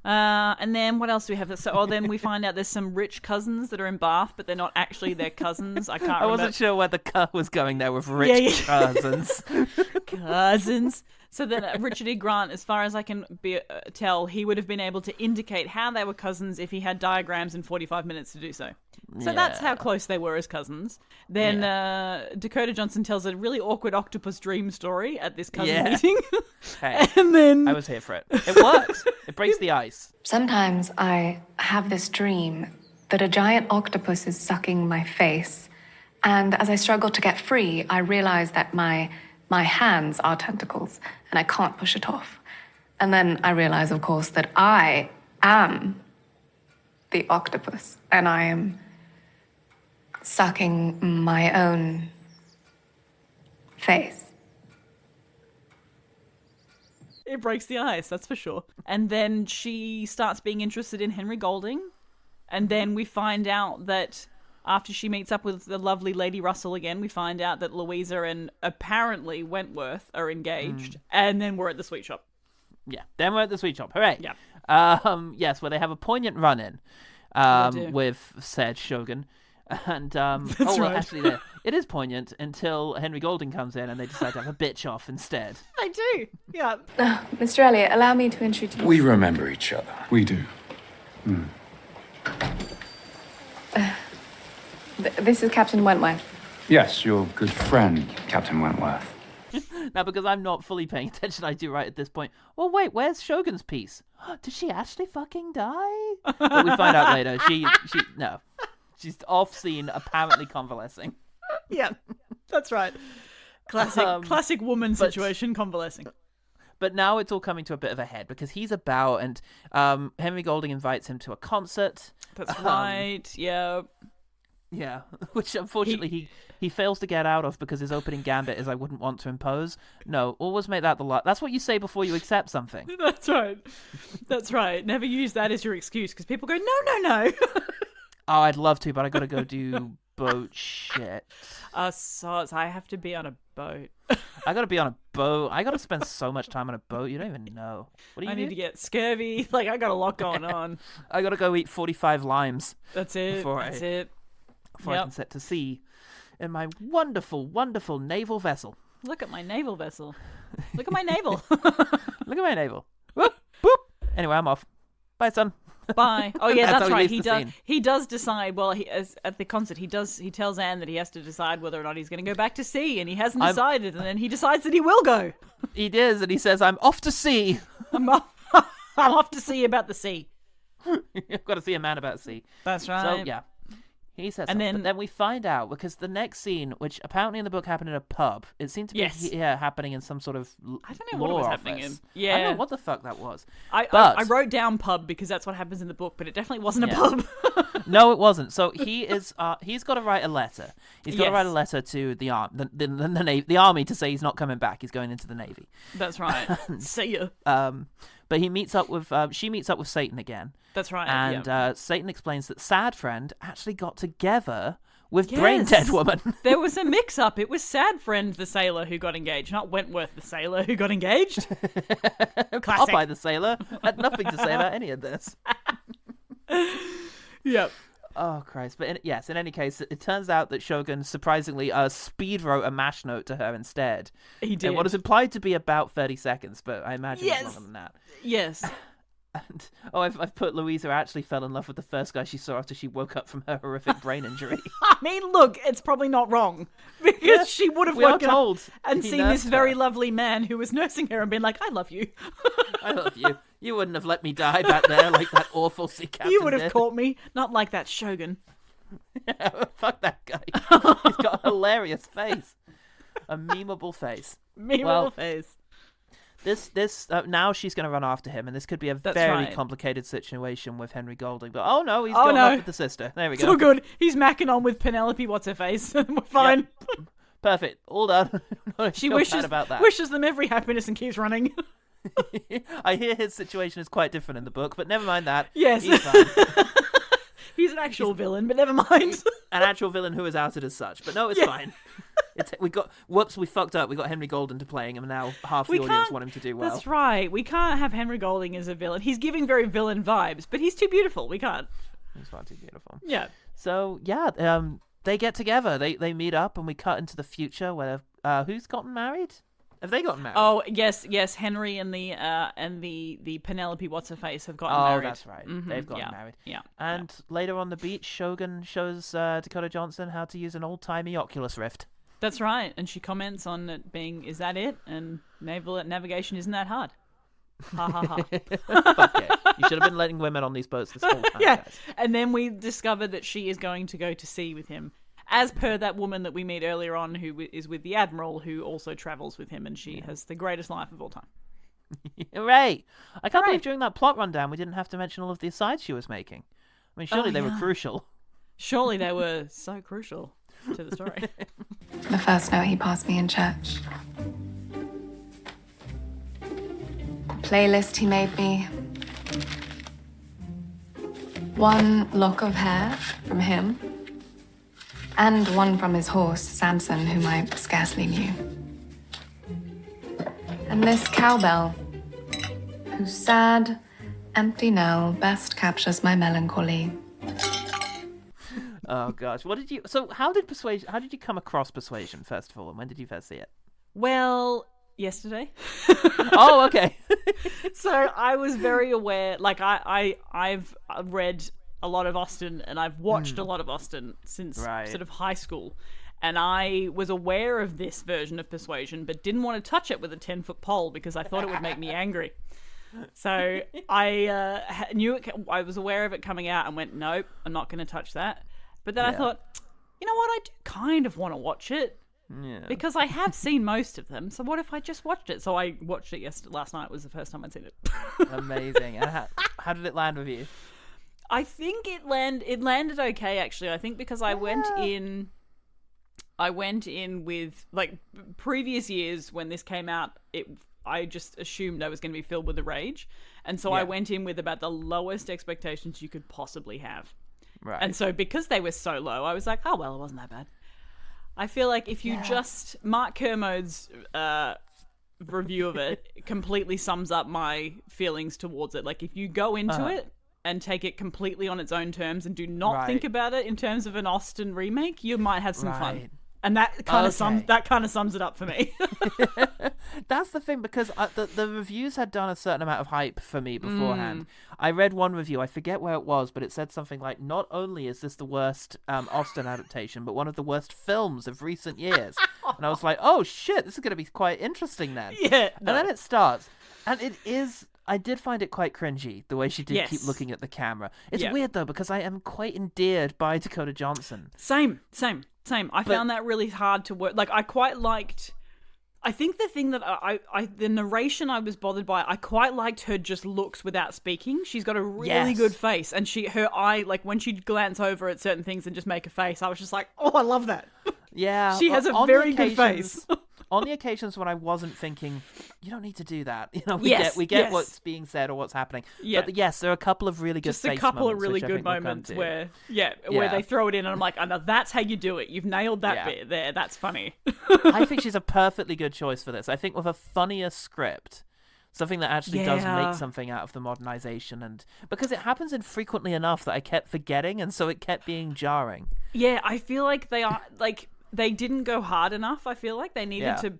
Speaker 2: And then what else do we have? So, then we find out there's some rich cousins that are in Bath, but they're not actually their cousins. I remember.
Speaker 1: Wasn't sure where the cut was going there with rich cousins.
Speaker 2: Cousins. So then Richard E. Grant, as far as I can tell, he would have been able to indicate how they were cousins if he had diagrams in 45 minutes to do so. So that's how close they were as cousins. Then Dakota Johnson tells a really awkward octopus dream story at this cousin meeting.
Speaker 1: Hey,
Speaker 2: and then
Speaker 1: I was here for it. It works. It breaks the ice.
Speaker 3: Sometimes I have this dream that a giant octopus is sucking my face. And as I struggle to get free, I realize that my hands are tentacles and I can't push it off. And then I realize, of course, that I am the octopus and I am sucking my own face.
Speaker 2: It breaks the ice, that's for sure. And then she starts being interested in Henry Golding. And then we find out that after she meets up with the lovely Lady Russell again, we find out that Louisa and apparently Wentworth are engaged. And then we're at the sweet shop.
Speaker 1: Yeah, then we're at the sweet shop. Hooray.
Speaker 2: Yeah.
Speaker 1: Yes, where they have a poignant run-in with said Shogun. And
Speaker 2: right.
Speaker 1: Actually, it is poignant until Henry Golding comes in and they decide to have a bitch off instead.
Speaker 2: They do, yeah.
Speaker 3: Mr. Elliot, allow me to introduce...
Speaker 6: We remember each other.
Speaker 5: We do.
Speaker 3: This is Captain Wentworth.
Speaker 6: Yes, your good friend, Captain Wentworth.
Speaker 1: Now, because I'm not fully paying attention, I do right at this point. Well, wait, where's Shogun's piece? Did she actually fucking die? But we find out later. No. She's off scene, apparently convalescing.
Speaker 2: Yeah, that's right. Classic woman situation, convalescing.
Speaker 1: But now it's all coming to a bit of a head because he's about, and Henry Golding invites him to a concert.
Speaker 2: That's right. Yeah.
Speaker 1: Yeah, which unfortunately he fails to get out of because his opening gambit is "I wouldn't want to impose." No, always make that the last. That's what you say before you accept something.
Speaker 2: That's right. That's right. Never use that as your excuse because people go, no.
Speaker 1: Oh, I'd love to, but I gotta go do boat shit.
Speaker 2: Soz, I have to be on a boat.
Speaker 1: I gotta be on a boat. I gotta spend so much time on a boat. You don't even know. What do you
Speaker 2: I need to get scurvy. Like, I got a lot going on.
Speaker 1: I gotta go eat 45 limes.
Speaker 2: That's it. Before I
Speaker 1: can set to sea in my wonderful, wonderful naval vessel.
Speaker 2: Look at my naval vessel. Look at my navel.
Speaker 1: Look at my navel. Whoop, boop. Anyway, I'm off. Bye, son.
Speaker 2: Bye. Oh yeah, that's right. He does decide. Well, at the concert, he tells Anne that he has to decide whether or not he's going to go back to sea, and he hasn't decided. And then he decides that he will go.
Speaker 1: He does, and he says, "I'm off to sea.
Speaker 2: I'm off to see about the sea.
Speaker 1: I've got to see a man about sea."
Speaker 2: That's right.
Speaker 1: So yeah, He says,
Speaker 2: and
Speaker 1: but then we find out, because the next scene, which apparently in the book happened in a pub, it seemed to be happening in some sort of
Speaker 2: I don't know what it was happening in.
Speaker 1: Yeah, I don't know what the fuck that was.
Speaker 2: I wrote down pub because that's what happens in the book, but it definitely wasn't a pub.
Speaker 1: No, it wasn't. So he is. He's got to write a letter. He's got to write a letter to the army to say he's not coming back. He's going into the Navy.
Speaker 2: That's right. See ya.
Speaker 1: But he meets up with. She meets up with Satan again.
Speaker 2: That's right.
Speaker 1: And Satan explains that Sad Friend actually got together with Brain Dead Woman.
Speaker 2: There was a mix-up. It was Sad Friend, the sailor, who got engaged, not Wentworth, the sailor, who got engaged.
Speaker 1: Popeye the sailor had nothing to say about any of this.
Speaker 2: Yep.
Speaker 1: Oh, Christ. But in any case, it turns out that Shogun surprisingly speed wrote a MASH note to her instead.
Speaker 2: He did.
Speaker 1: And what is implied to be about 30 seconds, but I imagine it's longer than that.
Speaker 2: Yes.
Speaker 1: And I've put Louisa actually fell in love with the first guy she saw after she woke up from her horrific brain injury.
Speaker 2: I mean, look, it's probably not wrong, because she would have woken up and seen this very lovely man who was nursing her and been like, I love you.
Speaker 1: I love you. You wouldn't have let me die back there like that awful sea captain
Speaker 2: You would have
Speaker 1: did.
Speaker 2: caught me, not like that Shogun.
Speaker 1: Yeah, fuck that guy. He's got a hilarious face. A memeable face.
Speaker 2: Face.
Speaker 1: This now she's going to run after him, and this could be a very complicated situation with Henry Golding. But no, he's gone up with the sister. There we go.
Speaker 2: So good. He's macking on with Penelope. What's her face? We're fine.
Speaker 1: Yep. Perfect. All done.
Speaker 2: She wishes them every happiness and keeps running.
Speaker 1: I hear his situation is quite different in the book, but never mind that.
Speaker 2: Yes.
Speaker 1: He's fine.
Speaker 2: He's an actual villain, but never mind.
Speaker 1: An actual villain who is outed as such, but no, it's fine. We fucked up. We got Henry Golding to playing him, and now half the audience want him to do well.
Speaker 2: That's right. We can't have Henry Golding as a villain. He's giving very villain vibes, but he's too beautiful. We can't.
Speaker 1: He's far too beautiful.
Speaker 2: Yeah.
Speaker 1: So they get together. They meet up, and we cut into the future where who's gotten married? Have they gotten married?
Speaker 2: Oh yes. Henry and the Penelope what's her face have gotten married.
Speaker 1: Oh, that's right.
Speaker 2: Mm-hmm.
Speaker 1: They've gotten married.
Speaker 2: Yeah.
Speaker 1: And later on the beach, Shogun shows Dakota Johnson how to use an old-timey Oculus Rift.
Speaker 2: That's right, and she comments on it being, "Is that it?" And navigation isn't that hard. Ha ha ha.
Speaker 1: Fuck it. You should have been letting women on these boats this whole time.
Speaker 2: Yeah.
Speaker 1: Guys.
Speaker 2: And then we discover that she is going to go to sea with him, as per that woman that we meet earlier on, who is with the Admiral, who also travels with him, and she has the greatest life of all time.
Speaker 1: Hooray! I can't believe during that plot rundown we didn't have to mention all of the asides she was making. I mean, surely they were crucial.
Speaker 2: Surely they were so crucial to the story.
Speaker 3: The first note he passed me in church. The playlist he made me. One lock of hair from him. And one from his horse, Samson, whom I scarcely knew. And this cowbell, whose sad, empty knell best captures my melancholy.
Speaker 1: Oh gosh, how did you come across Persuasion, first of all, and when did you first see it?
Speaker 2: Well, yesterday.
Speaker 1: Oh, okay.
Speaker 2: So I was very aware, like I've read a lot of Austen, and I've watched a lot of Austen since sort of high school, and I was aware of this version of Persuasion, but didn't want to touch it with a 10-foot pole because I thought it would make me angry. So I knew it. I was aware of it coming out and went, nope, I'm not going to touch that. But then I thought, you know what? I do kind of want to watch it because I have seen most of them. So what if I just watched it? So I watched it last night. Was the first time I'd seen it.
Speaker 1: Amazing. And how did it land with you?
Speaker 2: I think it landed okay, actually. I think because I went in with, like, previous years when this came out, I just assumed I was going to be filled with a rage. And so I went in with about the lowest expectations you could possibly have.
Speaker 1: Right.
Speaker 2: And so because they were so low, I was like, oh, well, it wasn't that bad. I feel like if you just... Mark Kermode's review of it completely sums up my feelings towards it. Like, if you go into it and take it completely on its own terms and do not think about it in terms of an Austen remake, you might have some fun. And that kind of sums it up for me.
Speaker 1: That's the thing, because the reviews had done a certain amount of hype for me beforehand. I read one review, I forget where it was, but it said something like, not only is this the worst Austen adaptation, but one of the worst films of recent years. And I was like, oh shit, this is going to be quite interesting then.
Speaker 2: Yeah.
Speaker 1: And then it starts, and it is I did find it quite cringy, the way she did keep looking at the camera. It's weird, though, because I am quite endeared by Dakota Johnson.
Speaker 2: Same. I found that really hard to work. Like, I quite liked... I think the thing that the narration I was bothered by, I quite liked her just looks without speaking. She's got a really good face, and her eye, like when she'd glance over at certain things and just make a face, I was just like, oh, I love that.
Speaker 1: Yeah.
Speaker 2: She has a very good face.
Speaker 1: On the occasions when I wasn't thinking, you don't need to do that. You know, we get what's being said or what's happening. Yeah. But yes, there are a couple of really good face moments.
Speaker 2: Just a couple of really good moments where they throw it in and I'm like, oh, no, that's how you do it. You've nailed that bit there. That's funny.
Speaker 1: I think she's a perfectly good choice for this. I think with a funnier script, something that actually does make something out of the modernization, and because it happens infrequently enough that I kept forgetting, and so it kept being jarring.
Speaker 2: Yeah, I feel like they are like... They didn't go hard enough. I feel like they needed to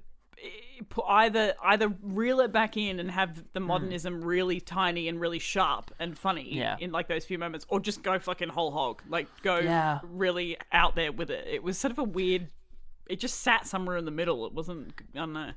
Speaker 2: put either reel it back in and have the modernism really tiny and really sharp and funny in like those few moments, or just go fucking whole hog, like go really out there with it. It was sort of a weird. It just sat somewhere in the middle. It wasn't. I don't know.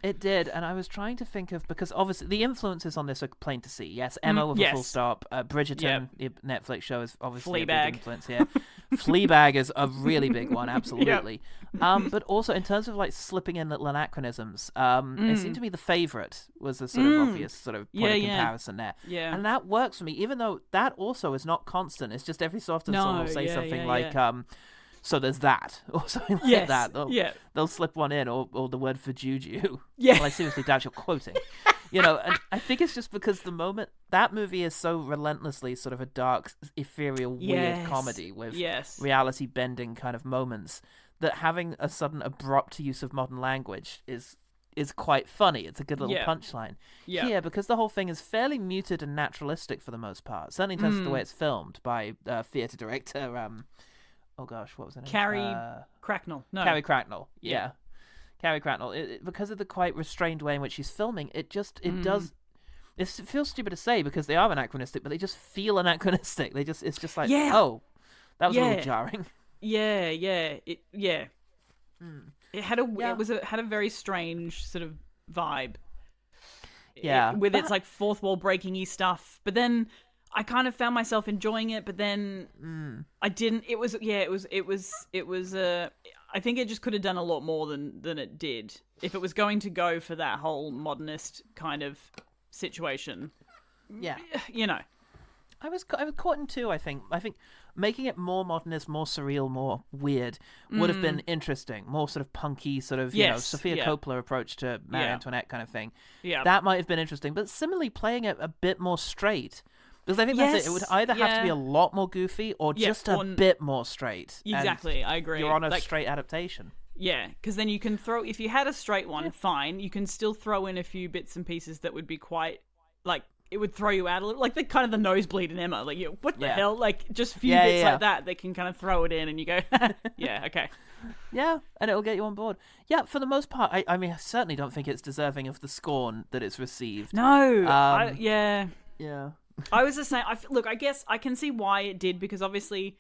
Speaker 1: It did, and I was trying to think of, because obviously the influences on this are plain to see. Yes, Emma with a full stop. Bridgerton, Netflix show, is obviously a big influence here. Fleabag is a really big one, absolutely. But also in terms of like slipping in little anachronisms, it seemed to me The Favourite was a sort of obvious sort of point of comparison there. Yeah. And that works for me, even though that also is not constant. It's just every so often someone will say something like... So there's that, or something like that. They'll slip one in, or the word for juju. Yeah. Well, I seriously doubt you're quoting. You know, and I think it's just because the moment that movie is so relentlessly sort of a dark, ethereal, weird comedy with reality bending kind of moments, that having a sudden abrupt use of modern language is quite funny. It's a good little punchline. Yeah. Here, because the whole thing is fairly muted and naturalistic for the most part, certainly in terms of the way it's filmed by theatre director. Oh gosh, what was her name?
Speaker 2: Carrie Cracknell. No.
Speaker 1: Carrie Cracknell. Yeah. Carrie Cracknell. Because of the quite restrained way in which she's filming, it does. It feels stupid to say because they are anachronistic, but they just feel anachronistic. It's just like, oh, that was a little jarring.
Speaker 2: It had a very strange sort of vibe. With its like fourth wall breaking-y stuff, but then I kind of found myself enjoying it, but then I didn't. It was. I think it just could have done a lot more than it did if it was going to go for that whole modernist kind of situation.
Speaker 1: Yeah,
Speaker 2: you know,
Speaker 1: I was caught in two. I think making it more modernist, more surreal, more weird would have been interesting. More sort of punky, sort of Sophia Coppola approach to Marie Antoinette kind of thing. Yeah, that might have been interesting. But similarly, playing it a bit more straight. Because I think that's it. It would either have to be a lot more goofy or just a bit more straight.
Speaker 2: Exactly, I agree.
Speaker 1: You're on a straight adaptation.
Speaker 2: Yeah, because then you can throw... If you had a straight one, fine. You can still throw in a few bits and pieces that would be quite... Like, it would throw you out a little. Like, the kind of the nosebleed in Emma. Like, what the hell? Like, just a few bits like that. They can kind of throw it in and you go, yeah, okay.
Speaker 1: Yeah, and it'll get you on board. Yeah, for the most part, I mean, I certainly don't think it's deserving of the scorn that it's received.
Speaker 2: No.
Speaker 1: Yeah.
Speaker 2: I was just saying, look, I guess I can see why it did, because obviously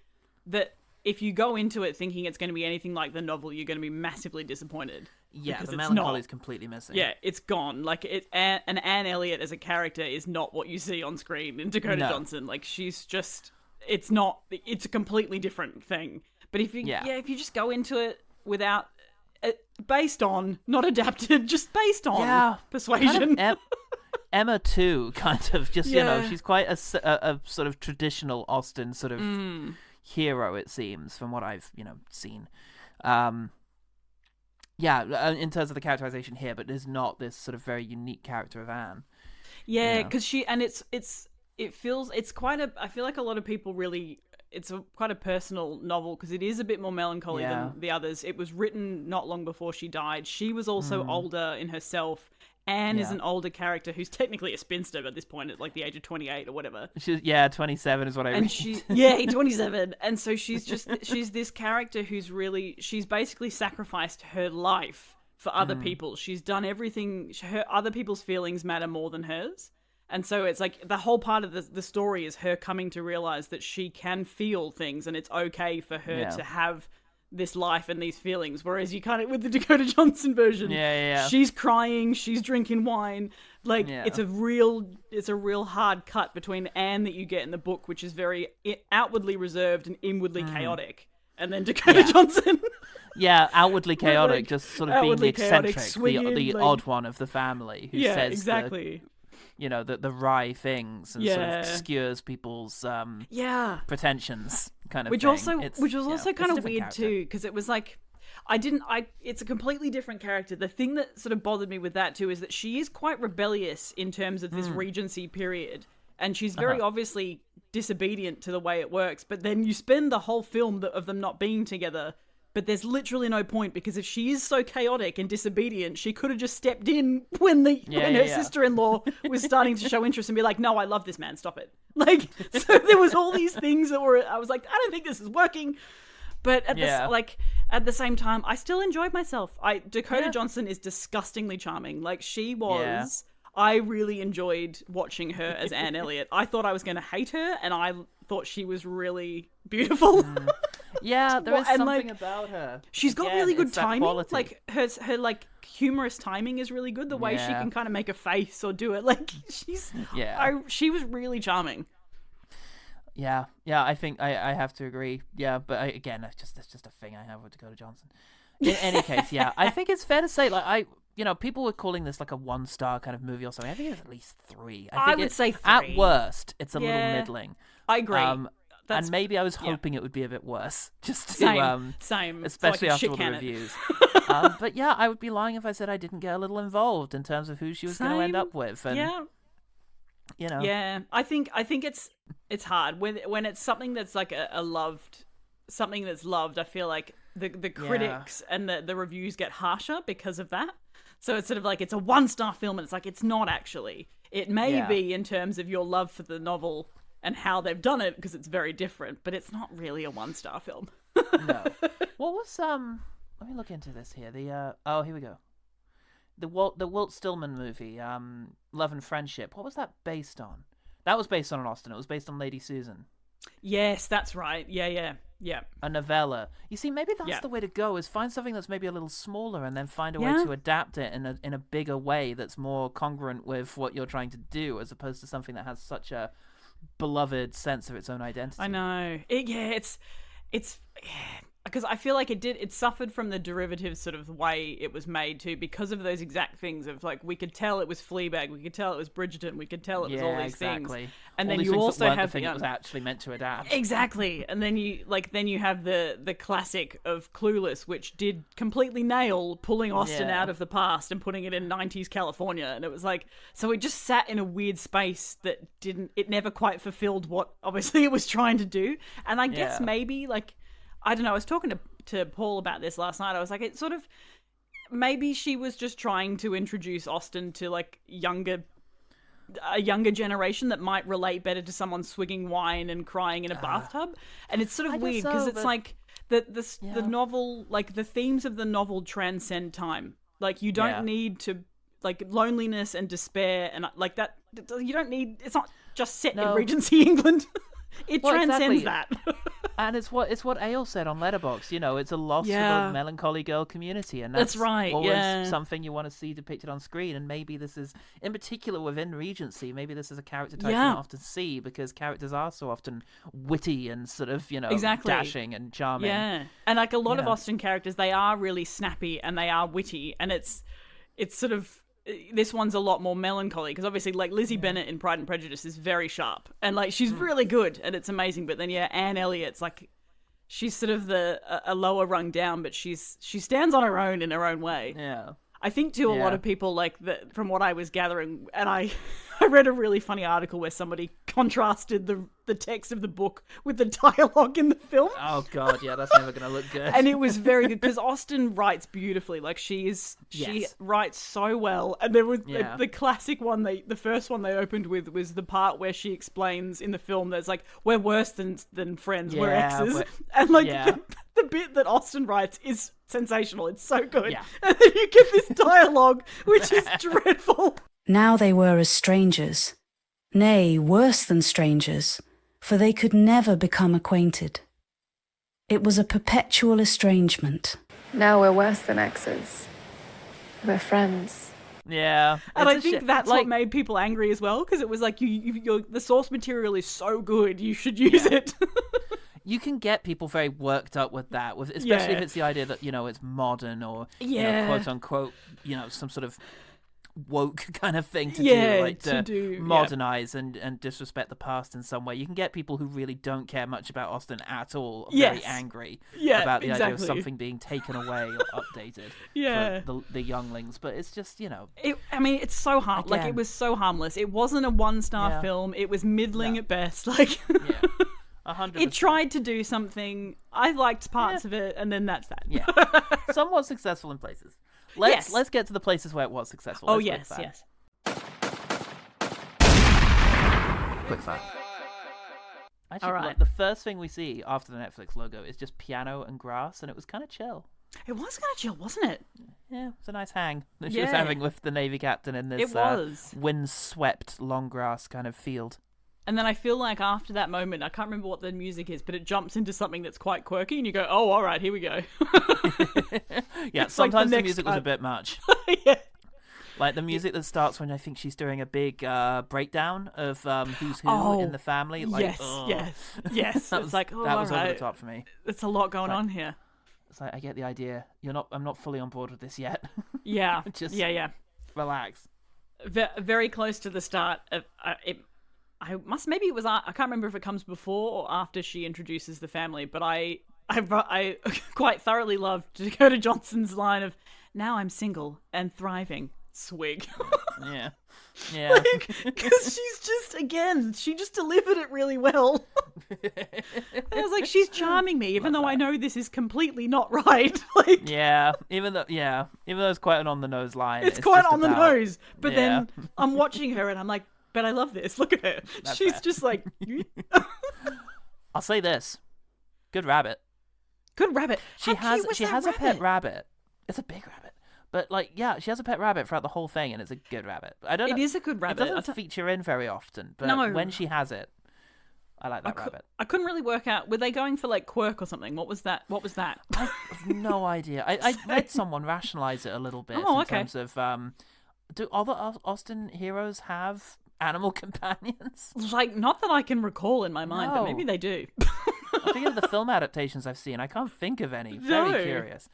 Speaker 2: that if you go into it thinking it's going to be anything like the novel, you're going to be massively disappointed.
Speaker 1: Yeah, the melancholy is completely missing.
Speaker 2: Yeah, it's gone. Like, and Anne Elliot as a character is not what you see on screen in Dakota Johnson. Like, she's just, it's a completely different thing. But if you, if you just go into it without, based on, not adapted, just based on Persuasion.
Speaker 1: Kind of Emma too, kind of just you know, she's quite a sort of traditional Austen sort of hero, it seems, from what I've seen. In terms of the characterization here, but there's not this sort of very unique character of Anne.
Speaker 2: Yeah, because it feels it's quite a. I feel like a lot of people really. It's quite a personal novel because it is a bit more melancholy than the others. It was written not long before she died. She was also older in herself. Anne is an older character who's technically a spinster at this point, at like the age of 28 or whatever.
Speaker 1: She's 27 is what I read.
Speaker 2: And 27. And so she's this character who's she's basically sacrificed her life for other people. She's done everything. Other people's feelings matter more than hers. And so it's like the whole part of the story is her coming to realize that she can feel things and it's okay for her to have this life and these feelings, whereas you kind of, with the Dakota Johnson version, she's crying, she's drinking wine, like it's a real hard cut between Anne that you get in the book, which is very outwardly reserved and inwardly chaotic, and then Dakota Johnson.
Speaker 1: Outwardly chaotic, just sort of being the eccentric,
Speaker 2: swinging,
Speaker 1: the odd one of the family who says
Speaker 2: exactly.
Speaker 1: The wry things and sort of skewers people's pretensions, kind of
Speaker 2: which
Speaker 1: thing.
Speaker 2: Which was also kind of weird
Speaker 1: character.
Speaker 2: too, because it was like it's a completely different character. The thing that sort of bothered me with that too is that she is quite rebellious in terms of this Regency period, and she's very obviously disobedient to the way it works, but then you spend the whole film of them not being together. But there's literally no point, because if she is so chaotic and disobedient, she could have just stepped in when her sister-in-law was starting to show interest and be like, no, I love this man, stop it. Like, so there was all these things that were, I was like, I don't think this is working. But at the same time, I still enjoyed myself. Dakota Johnson is disgustingly charming. Like, she was, I really enjoyed watching her as Anne Elliot. I thought I was going to hate her, and I thought she was really beautiful.
Speaker 1: Yeah, there is something about her.
Speaker 2: She's got really good timing. Like her like humorous timing is really good. The way she can kind of make a face or do it, like she was really charming.
Speaker 1: Yeah, I think I have to agree. Yeah, but again, that's just a thing I have with Dakota Johnson. In any case, I think it's fair to say, like, people were calling this like a 1-star kind of movie or something. I think it's at least 3.
Speaker 2: I would say 3.
Speaker 1: At worst, it's a little middling.
Speaker 2: I agree.
Speaker 1: And maybe I was hoping it would be a bit worse, just to
Speaker 2: same,
Speaker 1: especially
Speaker 2: so
Speaker 1: after all the reviews. But I would be lying if I said I didn't get a little involved in terms of who she was going to end up with. And,
Speaker 2: I think it's hard when it's something that's like something that's loved. I feel like the critics and the reviews get harsher because of that. So it's sort of like it's a 1-star film, and it's like it's not actually. It may be in terms of your love for the novel and how they've done it, because it's very different, but it's not really a 1-star film.
Speaker 1: No. What was let me look into this here. The here we go. The Walt Stillman movie, Love and Friendship. What was that based on? That was based on an Austen. It was based on Lady Susan.
Speaker 2: Yes, that's right. Yeah.
Speaker 1: A novella. You see, maybe that's the way to go, is find something that's maybe a little smaller and then find a way to adapt it in a bigger way that's more congruent with what you're trying to do, as opposed to something that has such a beloved sense of its own identity.
Speaker 2: I know. It's because I feel like it suffered from the derivative sort of way it was made too, because of those exact things of like, we could tell it was Fleabag, we could tell it was Bridgerton, we could tell it was all these things. And
Speaker 1: all
Speaker 2: then
Speaker 1: you
Speaker 2: also have
Speaker 1: the thing it was actually meant to adapt.
Speaker 2: Exactly. And then you have the classic of Clueless, which did completely nail pulling Austen out of the past and putting it in 90s California. And it was like, so it just sat in a weird space that never quite fulfilled what obviously it was trying to do. And I guess maybe like, I don't know, I was talking to Paul about this last night. I was like, it's sort of, maybe she was just trying to introduce Austen to like a younger generation that might relate better to someone swigging wine and crying in a bathtub. And it's sort of weird because it's like the novel, like the themes of the novel transcend time. Like you don't need to, like loneliness and despair and like that, you don't need, it's not just set in Regency England. It transcends that.
Speaker 1: And it's what Ale said on Letterboxd, it's a loss for the melancholy girl community, and that's
Speaker 2: right,
Speaker 1: always something you want to see depicted on screen. And maybe this is, in particular within Regency, maybe this is a character type you often see, because characters are so often witty and sort of, dashing and charming.
Speaker 2: Yeah, and like a lot of Austen characters, they are really snappy and they are witty, and it's sort of, this one's a lot more melancholy, because obviously like Lizzie Bennet in Pride and Prejudice is very sharp and like she's really good and it's amazing, but then Anne Elliot's like, she's sort of a lower rung down, but she stands on her own in her own way. I think too, a lot of people like from what I was gathering, and I read a really funny article where somebody contrasted the text of the book with the dialogue in the film.
Speaker 1: Oh god, yeah, that's never going to look good.
Speaker 2: And it was very good because Austen writes beautifully. Like she writes so well. And there was the classic one, the first one they opened with was the part where she explains in the film that's like, we're worse than friends, we're exes. And like the bit that Austen writes is sensational. It's so good. Yeah. And then you get this dialogue, which is dreadful.
Speaker 9: Now they were as strangers, nay, worse than strangers, for they could never become acquainted. It was a perpetual estrangement.
Speaker 3: Now we're worse than exes. We're friends.
Speaker 1: Yeah.
Speaker 2: And I think that's what made people angry as well, because it was like, the source material is so good, you should use it.
Speaker 1: You can get people very worked up with that, especially if it's the idea that, it's modern or, quote unquote, some sort of woke kind of thing to modernize and disrespect the past in some way. You can get people who really don't care much about Austen at all very angry about the idea of something being taken away or updated for the younglings. But it's just,
Speaker 2: it's so it was so harmless. It wasn't a 1-star film. It was middling at best.
Speaker 1: 100%.
Speaker 2: It tried to do something. I liked parts of it, and then that's that.
Speaker 1: Yeah, somewhat successful in places. Let's get to the places where it was successful.
Speaker 2: Yes.
Speaker 1: Quick fire. Actually,
Speaker 2: all right.
Speaker 1: The first thing we see after the Netflix logo is just piano and grass, and it was kind of chill.
Speaker 2: It was kind of chill, wasn't it?
Speaker 1: Yeah, it was a nice hang that she was having with the Navy captain in this wind-swept, long grass kind of field.
Speaker 2: And then I feel like after that moment, I can't remember what the music is, but it jumps into something that's quite quirky, and you go, oh, all right, here we go.
Speaker 1: Yeah,
Speaker 2: it's
Speaker 1: sometimes the music was a bit much.
Speaker 2: Yeah.
Speaker 1: Like the music that starts when I think she's doing a big breakdown of who's who in the family. Like,
Speaker 2: yes.
Speaker 1: That was
Speaker 2: like,
Speaker 1: that was over the top for me.
Speaker 2: It's a lot going on here.
Speaker 1: It's like, I get the idea. I'm not fully on board with this yet.
Speaker 2: Yeah.
Speaker 1: Just relax.
Speaker 2: Very close to the start of it. Maybe it was, I can't remember if it comes before or after she introduces the family, but I quite thoroughly loved Dakota Johnson's line of, now I'm single and thriving, swig.
Speaker 1: Yeah.
Speaker 2: Because she just delivered it really well. And I was like, she's charming me, even though I know this is completely not right.
Speaker 1: Even though it's quite an on-the-nose line.
Speaker 2: It's quite on the nose, but then I'm watching her and I'm like, but I love this. Look at her. She's fair. Just like...
Speaker 1: I'll say this. Good rabbit.
Speaker 2: Good rabbit.
Speaker 1: She has a pet rabbit. It's a big rabbit. But, she has a pet rabbit throughout the whole thing, and it's a good rabbit. I don't know.
Speaker 2: It is a good rabbit.
Speaker 1: It doesn't feature in very often, but when she has it, I like that rabbit.
Speaker 2: I couldn't really work out. Were they going for, quirk or something? What was that?
Speaker 1: I have no idea. I read someone rationalize it a little bit in terms of... do other Austen heroes have animal companions?
Speaker 2: Not that I can recall in my mind, but maybe they do.
Speaker 1: I think of the film adaptations I've seen, I can't think of any. Very curious.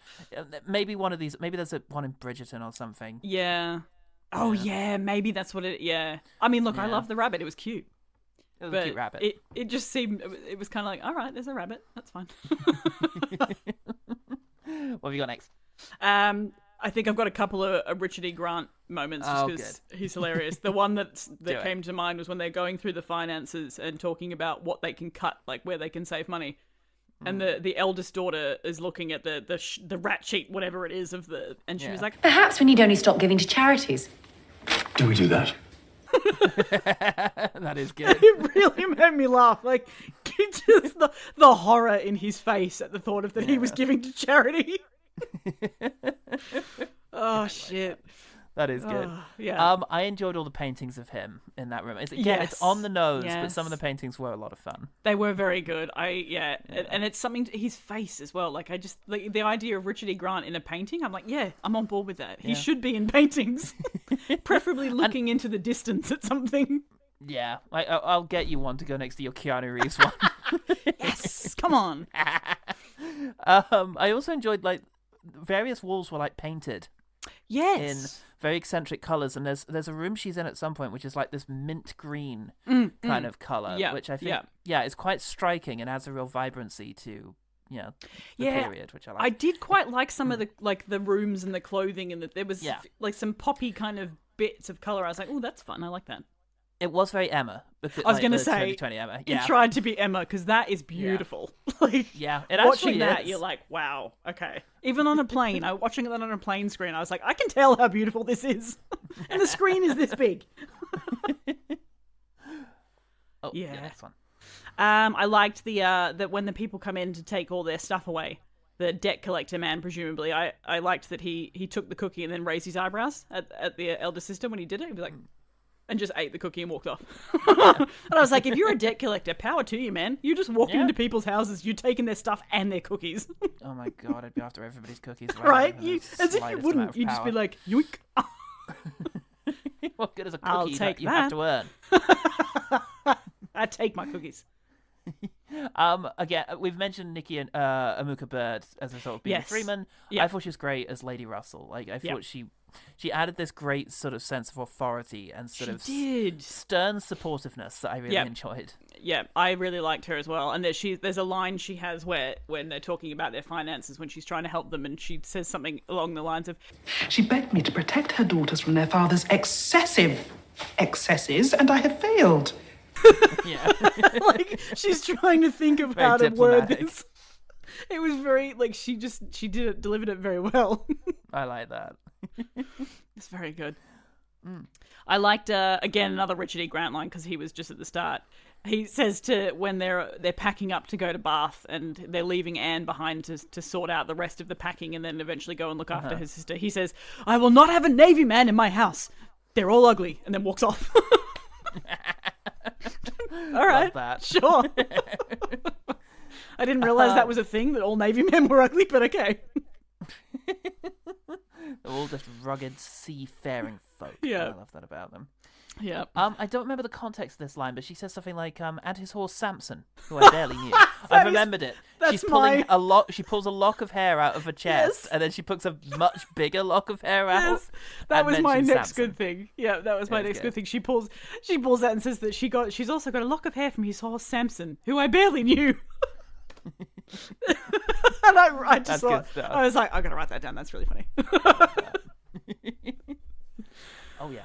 Speaker 1: Maybe one of these. Maybe there's one in Bridgerton or something.
Speaker 2: Yeah. Oh yeah, maybe that's what it. Yeah. I mean, look, I love the rabbit. It was cute.
Speaker 1: It was a cute rabbit.
Speaker 2: It just seemed. It was kind of like, all right, there's a rabbit. That's fine.
Speaker 1: What have you got next?
Speaker 2: I think I've got a couple of Richard E. Grant moments just because he's hilarious. The one that came to mind was when they're going through the finances and talking about what they can cut, where they can save money. And the eldest daughter is looking at the rat sheet, whatever it is, and she was like,
Speaker 10: perhaps we need only stop giving to charities.
Speaker 6: Do we do that?
Speaker 1: That is good.
Speaker 2: It really made me laugh. Just the horror in his face at the thought of that he was giving to charity. Oh shit,
Speaker 1: that is good. I enjoyed all the paintings of him in that room. It's on the nose, but some of the paintings were a lot of fun.
Speaker 2: They were very good. And it's something to his face as well. I just the idea of Richard E. Grant in a painting. I'm like, I'm on board with that. He should be in paintings, preferably looking into the distance at something.
Speaker 1: Yeah, I'll get you one to go next to your Keanu Reeves one.
Speaker 2: Yes, come on.
Speaker 1: I also enjoyed various walls were painted.
Speaker 2: Yes.
Speaker 1: In very eccentric colours, and there's a room she's in at some point which is this mint green kind of colour, which I think is quite striking and adds a real vibrancy to the period, which I like.
Speaker 2: I did quite like some of the the rooms and the clothing, and there was some poppy kind of bits of colour. I was like, oh, that's fun. I like that.
Speaker 1: It was very Emma.
Speaker 2: I was going to say,
Speaker 1: 2020 Emma.
Speaker 2: It tried to be Emma because that is beautiful.
Speaker 1: It
Speaker 2: watching that,
Speaker 1: is.
Speaker 2: You're like, wow, okay. Even on a plane, watching that on a plane screen, I was like, I can tell how beautiful this is, and the screen is this big.
Speaker 1: Next one.
Speaker 2: I liked that when the people come in to take all their stuff away, the debt collector man, presumably, I liked that he took the cookie and then raised his eyebrows at the elder sister when he did it. He'd be like, and just ate the cookie and walked off. And I was like, if you're a debt collector, power to you, man. You're just walking into people's houses, you're taking their stuff and their cookies.
Speaker 1: Oh my God, I'd be after everybody's cookies.
Speaker 2: Right? As if you wouldn't. You'd just be like, yoink.
Speaker 1: What good is a
Speaker 2: I'll
Speaker 1: cookie
Speaker 2: take
Speaker 1: that you have to earn?
Speaker 2: I take my cookies.
Speaker 1: Again, we've mentioned Nikki and Amuka Bird as a sort of being Freeman.
Speaker 2: Yeah.
Speaker 1: I thought she was great as Lady Russell. Like, I thought she added this great sort of sense of authority and sort of stern supportiveness that I really enjoyed.
Speaker 2: Yeah, I really liked her as well. And there's a line she has where when they're talking about their finances, when she's trying to help them, and she says something along the lines of,
Speaker 11: "She begged me to protect her daughters from their father's excessive excesses, and I have failed."
Speaker 1: Yeah.
Speaker 2: Like, she's trying to think of how to word this. It was very, like, she delivered it very well.
Speaker 1: I like that.
Speaker 2: It's very good. I liked, again, another Richard E. Grant line, because he was just at the start. He says when they're packing up to go to Bath and they're leaving Anne behind to sort out the rest of the packing and then eventually go and look after his sister. He says, "I will not have a Navy man in my house. They're all ugly," and then walks off. All right, sure. I didn't realize that was a thing, that all Navy men were ugly, but okay.
Speaker 1: They're all just rugged, seafaring folk.
Speaker 2: Yeah.
Speaker 1: I love that about them.
Speaker 2: Yeah.
Speaker 1: I don't remember the context of this line, but she says something like, "and his horse Samson," who I barely knew. I remembered it. She's pulling she pulls a lock of hair out of her chest, and then she pulls a much bigger lock of hair out.
Speaker 2: That was my next
Speaker 1: Samson.
Speaker 2: good thing. Yeah, that was my next good thing. She pulls out and says that she's also got a lock of hair from his horse Samson, who I barely knew. And I just thought, I was like, I'm gonna write that down. That's really funny.
Speaker 1: Oh yeah.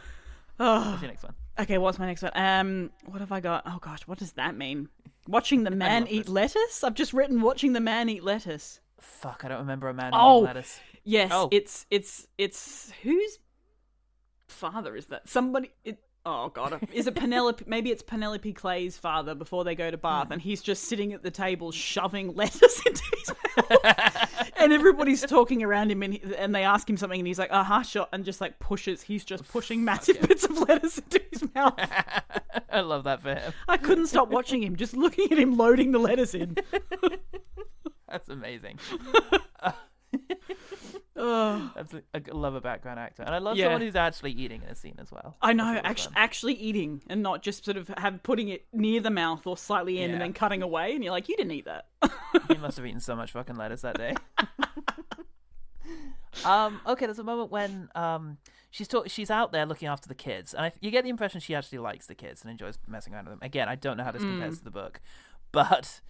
Speaker 2: Oh.
Speaker 1: What's your next one?
Speaker 2: Okay, what's my next one? What have I got? Oh gosh, what does that mean? Watching the man eat lettuce? I've just written watching the man eat lettuce.
Speaker 1: Fuck, I don't remember a man eating lettuce.
Speaker 2: Yes, it's whose father is that? Somebody. Oh god, is it Penelope? Maybe it's Penelope Clay's father before they go to Bath, and he's just sitting at the table shoving lettuce into his mouth, and everybody's talking around him, and they ask him something, and he's like, sure, and just like pushes. He's just pushing massive bits of lettuce into his mouth.
Speaker 1: I love that for him.
Speaker 2: I couldn't stop watching him, just looking at him loading the lettuce in.
Speaker 1: That's amazing.
Speaker 2: Oh.
Speaker 1: I love a background actor, and I love someone who's actually eating in a scene as well.
Speaker 2: I know, actually eating, and not just sort of putting it near the mouth or slightly in and then cutting away, and you're like, you didn't eat that.
Speaker 1: You must have eaten so much fucking lettuce that day. Okay, there's a moment when she's out there looking after the kids, and you get the impression she actually likes the kids and enjoys messing around with them. Again, I don't know how this compares to the book, but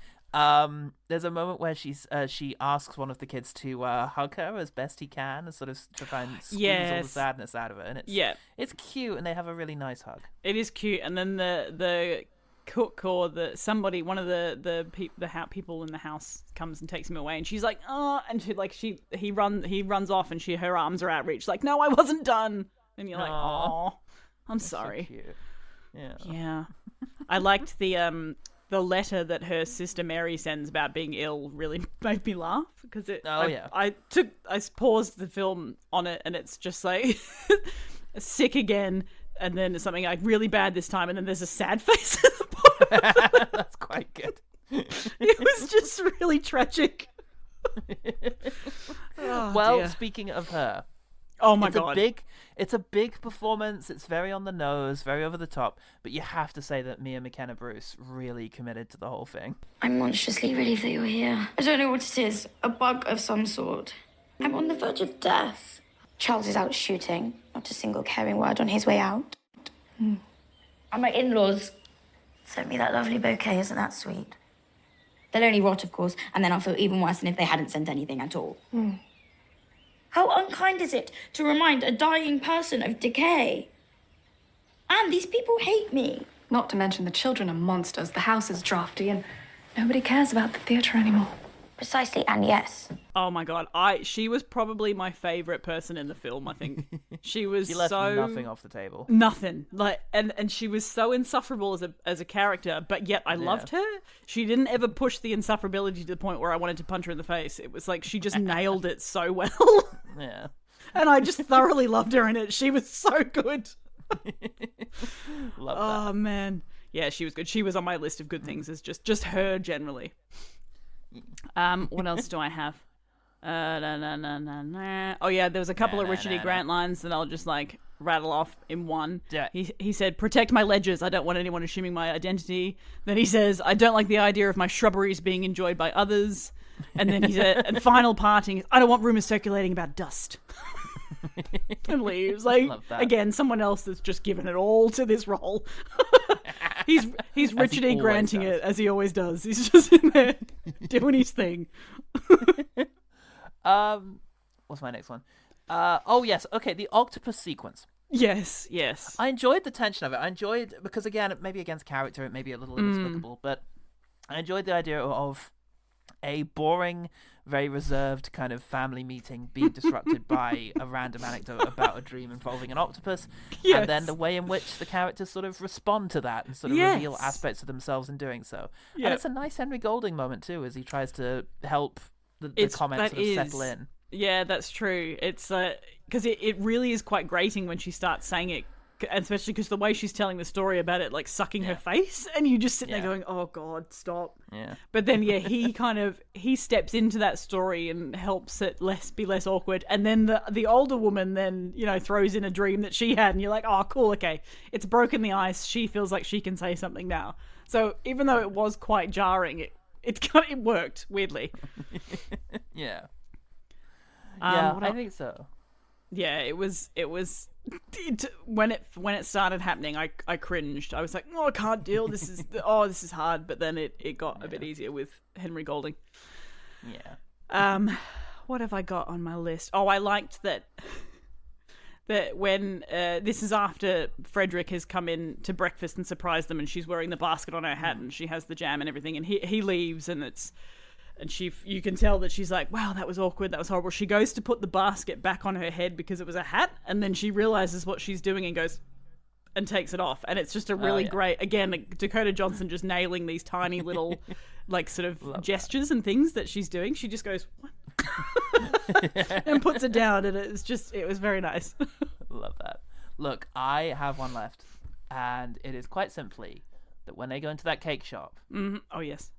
Speaker 1: there's a moment where she asks one of the kids to hug her as best he can, and sort of to try and squeeze all the sadness out of her, and it's cute, and they have a really nice hug. It
Speaker 2: is cute, and then the cook or one of the people in the house comes and takes him away, and she's like, and he runs off, and her arms are outreached, like, no, I wasn't done, and you're like, oh, I'm sorry.
Speaker 1: So cute.
Speaker 2: Yeah. I liked the letter that her sister Mary sends about being ill really made me laugh, because I paused the film on it, and it's just like sick again, and then something like really bad this time, and then there's a sad face at the bottom.
Speaker 1: That's quite good.
Speaker 2: It was just really tragic.
Speaker 1: Dear. Speaking of her,
Speaker 2: oh my god,
Speaker 1: it's a big performance. It's very on the nose, very over the top, but you have to say that Mia McKenna Bruce really committed to the whole thing.
Speaker 4: I'm monstrously relieved that you're here. I don't know what it is, a bug of some sort. I'm on the verge of death. Charles is out shooting, not a single caring word on his way out. And my in-laws sent me that lovely bouquet. Isn't that sweet? They'll only rot, of course, and then I'll feel even worse than if they hadn't sent anything at all. How unkind is it to remind a dying person of decay? And these people hate me.
Speaker 3: Not to mention the children are monsters, the house is drafty, and nobody cares about the theatre anymore.
Speaker 4: Precisely, and yes.
Speaker 2: Oh my god, she was probably my favourite person in the film, I think. She was
Speaker 1: She left nothing off the table.
Speaker 2: Nothing. And she was so insufferable as a character, but yet I loved her. She didn't ever push the insufferability to the point where I wanted to punch her in the face. It was like she just nailed it so well.
Speaker 1: Yeah.
Speaker 2: And I just thoroughly loved her in it. She was so good.
Speaker 1: Love that.
Speaker 2: Oh man, yeah, she was good. She was on my list of good things. As just her generally. What else do I have? Oh yeah, there was a couple of Richard E. Grant lines that I'll just like rattle off in one.
Speaker 1: Yeah.
Speaker 2: He said, "Protect my ledgers. I don't want anyone assuming my identity." Then he says, "I don't like the idea of my shrubberies being enjoyed by others." And then he said, and final parting, "I don't want rumors circulating about dust." And leaves. Like, again, someone else that's just given it all to this role. He's Richard E. Granting it, as he always does. He's just in there doing his thing.
Speaker 1: What's my next one? Oh yes, okay, the octopus sequence.
Speaker 2: Yes.
Speaker 1: I enjoyed the tension of it. I enjoyed, because again, maybe against character, it may be a little inexplicable, but I enjoyed the idea of a boring, very reserved kind of family meeting being disrupted by a random anecdote about a dream involving an octopus, and then the way in which the characters sort of respond to that and sort of reveal aspects of themselves in doing so. And it's a nice Henry Golding moment too, as he tries to help the comments sort of settle in.
Speaker 2: Yeah, that's true. It's because it really is quite grating when she starts saying it, especially because the way she's telling the story about it, like sucking her face, and you just sit there going, "Oh God, stop!"
Speaker 1: Yeah.
Speaker 2: But then, he steps into that story and helps it be less awkward. And then the older woman then throws in a dream that she had, and you're like, "Oh, cool, okay, it's broken the ice. She feels like she can say something now." So even though it was quite jarring, it worked weirdly.
Speaker 1: Yeah. I think so.
Speaker 2: Yeah, it was when it started happening, I cringed. I was like, "Oh, I can't deal. This is hard." But then it got a bit easier with Henry Golding.
Speaker 1: Yeah.
Speaker 2: What have I got on my list? Oh, I liked that when this is after Frederick has come in to breakfast and surprised them, and she's wearing the basket on her hat, and she has the jam and everything, and he leaves, and you can tell that she's like, "Wow, that was awkward. That was horrible." She goes to put the basket back on her head because it was a hat, and then she realizes what she's doing and goes and takes it off. And it's just a really great, again, Dakota Johnson just nailing these tiny little like sort of gestures and things that she's doing. She just goes, "What?" and puts it down, and it was very nice.
Speaker 1: Love that. Look, I have one left, and it is quite simply that when they go into that cake shop.
Speaker 2: Oh yes.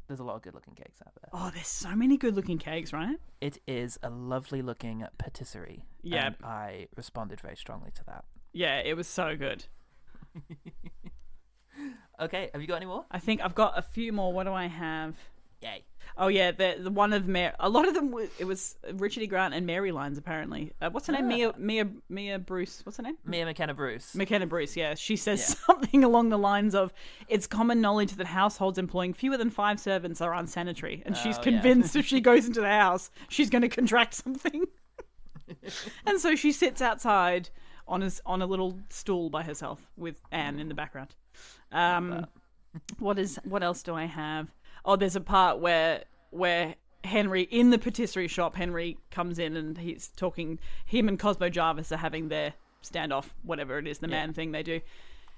Speaker 1: There's a lot of good-looking cakes out there.
Speaker 2: Oh, there's so many good-looking cakes, right?
Speaker 1: It is a lovely-looking patisserie.
Speaker 2: Yeah.
Speaker 1: And I responded very strongly to that.
Speaker 2: Yeah, it was so good.
Speaker 1: Okay, have you got any more?
Speaker 2: I think I've got a few more. What do I have?
Speaker 1: Yay.
Speaker 2: Oh yeah, the one of a lot of them. It was Richard E. Grant and Mary lines apparently. What's her name? Mia Bruce. What's her name?
Speaker 1: Mia McKenna Bruce.
Speaker 2: McKenna Bruce. Yeah, she says something along the lines of, "It's common knowledge that households employing fewer than 5 servants are unsanitary," and she's convinced if she goes into the house, she's going to contract something. And so she sits outside on a little stool by herself with Anne in the background. What else do I have? Oh, there's a part where Henry, in the patisserie shop, Henry comes in and he's talking, him and Cosmo Jarvis are having their standoff, whatever it is, the man thing they do.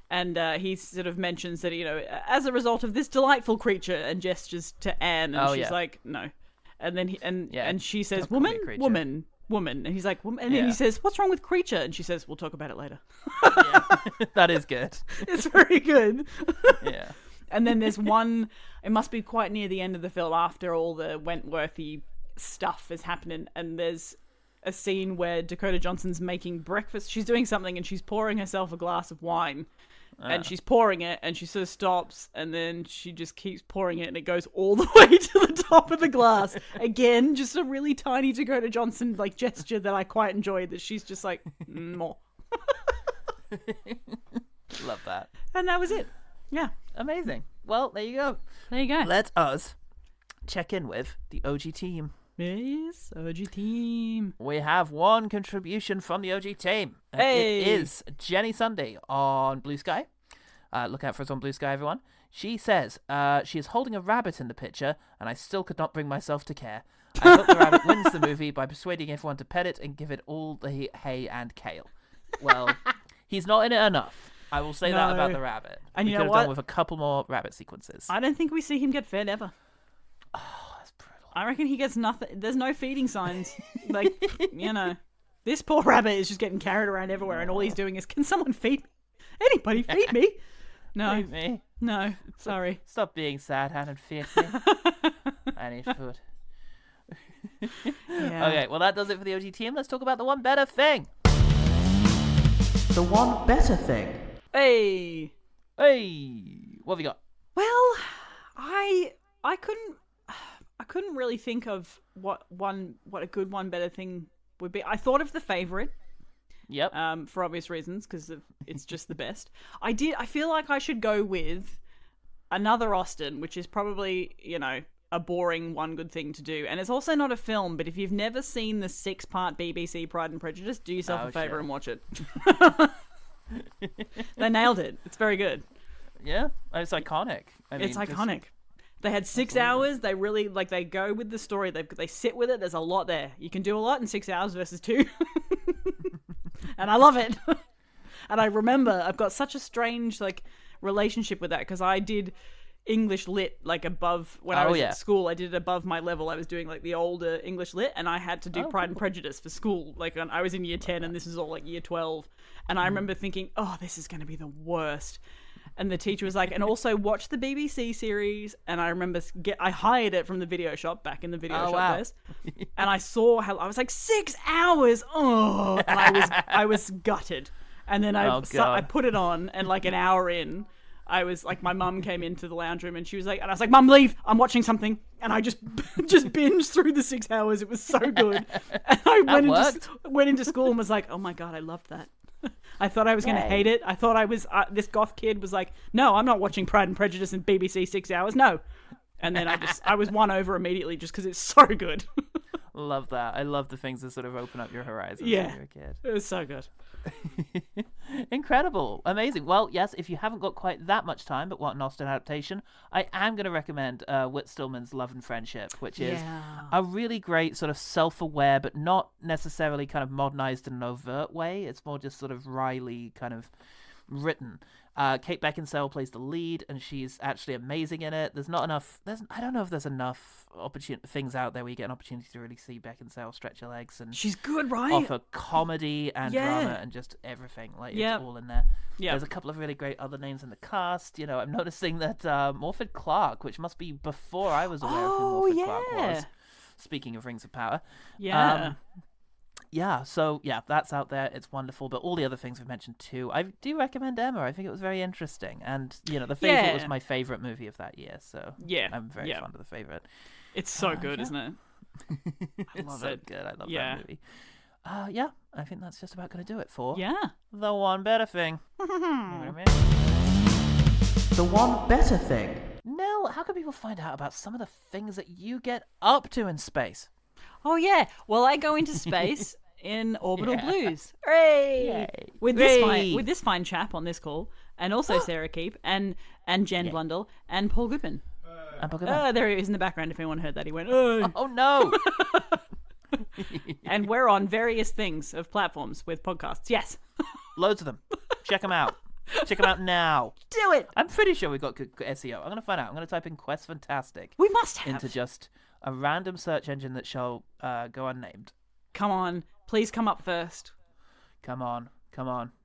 Speaker 2: And he sort of mentions that, as a result of this delightful creature, and gestures to Anne, and she's like, "No." And then and she says, "Woman, woman, woman." And he's like, "Woman." And then he says, "What's wrong with creature?" And she says, "We'll talk about it later."
Speaker 1: That is good.
Speaker 2: It's very good.
Speaker 1: Yeah.
Speaker 2: And then there's one, it must be quite near the end of the film after all the Wentworthy stuff is happening, and there's a scene where Dakota Johnson's making breakfast. She's doing something and she's pouring herself a glass of wine. And she's pouring it and she sort of stops and then she just keeps pouring it and it goes all the way to the top of the glass. Again, just a really tiny Dakota Johnson like gesture that I quite enjoyed, that she's just like, "More."
Speaker 1: Love that.
Speaker 2: And that was it. Yeah.
Speaker 1: Amazing. Well, there you go.
Speaker 2: There you go.
Speaker 1: Let us check in with the OG team.
Speaker 2: Yes, OG team.
Speaker 1: We have one contribution from the OG team.
Speaker 2: Hey!
Speaker 1: It is Jenny Sunday on Blue Sky. Look out for us on Blue Sky, everyone. She says, she is holding a rabbit in the picture, and I still could not bring myself to care. I hope the rabbit wins the movie by persuading everyone to pet it and give it all the hay and kale. Well, he's not in it enough. I will say that about the rabbit.
Speaker 2: And
Speaker 1: we
Speaker 2: you
Speaker 1: could
Speaker 2: know
Speaker 1: have
Speaker 2: what?
Speaker 1: done with a couple more rabbit sequences.
Speaker 2: I don't think we see him get fed ever.
Speaker 1: Oh, that's brutal.
Speaker 2: I reckon he gets nothing. There's no feeding signs. Like, This poor rabbit is just getting carried around everywhere, and all he's doing is, can someone feed me? Anybody feed me? No.
Speaker 1: Feed me.
Speaker 2: No, sorry.
Speaker 1: Stop being sad, Han, and feed me. I need food. Okay, well that does it for the OG team. Let's talk about the one better thing. The one better thing.
Speaker 2: Hey,
Speaker 1: what have you got?
Speaker 2: Well, I couldn't really think of what a good one better thing would be. I thought of The Favourite.
Speaker 1: Yep.
Speaker 2: For obvious reasons, because it's just the best. I feel like I should go with another Austen, which is probably, a boring one good thing to do. And it's also not a film, but if you've never seen the 6-part BBC Pride and Prejudice, do yourself a favour and watch it. They nailed it. It's very good.
Speaker 1: Yeah, it's iconic.
Speaker 2: It's iconic. They had 6 hours. They really, they go with the story. They sit with it. There's a lot there. You can do a lot in 6 hours versus 2. And I love it. And I remember I've got such a strange, relationship with that, because I did English lit, above, when I was at school. I did it above my level. I was doing, the older English lit, and I had to do Pride and Prejudice for school. I was in year 10, and this is all, year 12. And I remember thinking, oh, this is going to be the worst. And the teacher was like, and also watch the BBC series. And I remember I hired it from the video shop, back in the video shop days. And I saw how, I was like, 6 hours. Oh, and I was gutted. And then I put it on, and an hour in, I was like, my mum came into the lounge room, and she was like, and I was like, Mum, leave, I'm watching something. And I just binged through the 6 hours. It was so good. And I went into school and was like, oh my God, I loved that. I thought I was going to hate it. I thought I was, this goth kid was like, no, I'm not watching Pride and Prejudice in BBC 6 hours. No. And then I was won over immediately just because it's so good.
Speaker 1: Love that. I love the things that sort of open up your horizons when you're a kid.
Speaker 2: It was so good.
Speaker 1: Incredible. Amazing. Well, yes, if you haven't got quite that much time, but want an Austen adaptation, I am going to recommend Whit Stillman's Love and Friendship, which is a really great sort of self-aware, but not necessarily kind of modernized in an overt way. It's more just sort of wryly kind of written. Kate Beckinsale plays the lead, and she's actually amazing in it. There's not enough. I don't know if there's enough things out there where you get an opportunity to really see Beckinsale stretch her legs, and
Speaker 2: she's good, right?
Speaker 1: Offer comedy and drama and just everything. It's all in there. Yeah. There's a couple of really great other names in the cast. I'm noticing that Morfydd Clark, which must be before I was aware of who Morfydd Clark was. Speaking of Rings of Power.
Speaker 2: Yeah.
Speaker 1: So that's out there. It's wonderful. But all the other things we've mentioned too, I do recommend Emma. I think it was very interesting. And, The Favourite was my favourite movie of that year. So I'm very fond of The Favourite.
Speaker 2: It's so good, isn't it?
Speaker 1: I love it. Good. I love that movie. I think that's just about going to do it for The One Better Thing. You know what I mean? The One Better Thing. Nell, how can people find out about some of the things that you get up to in space?
Speaker 2: Oh, yeah. Well, I go into space in Orbital Blues. Hooray! With this fine chap on this call, and also Sarah Keep, and Jen Blundell, and Paul Goodman. There he is in the background if anyone heard that. He went,
Speaker 1: oh no!
Speaker 2: And we're on various things of platforms with podcasts. Yes.
Speaker 1: Loads of them. Check them out. Check them out now.
Speaker 2: Do it!
Speaker 1: I'm pretty sure we've got good SEO. I'm going to find out. I'm going to type in Quest Fantastic.
Speaker 2: We must have.
Speaker 1: Into just a random search engine that shall go unnamed.
Speaker 2: Come on. Please come up first.
Speaker 1: Come on.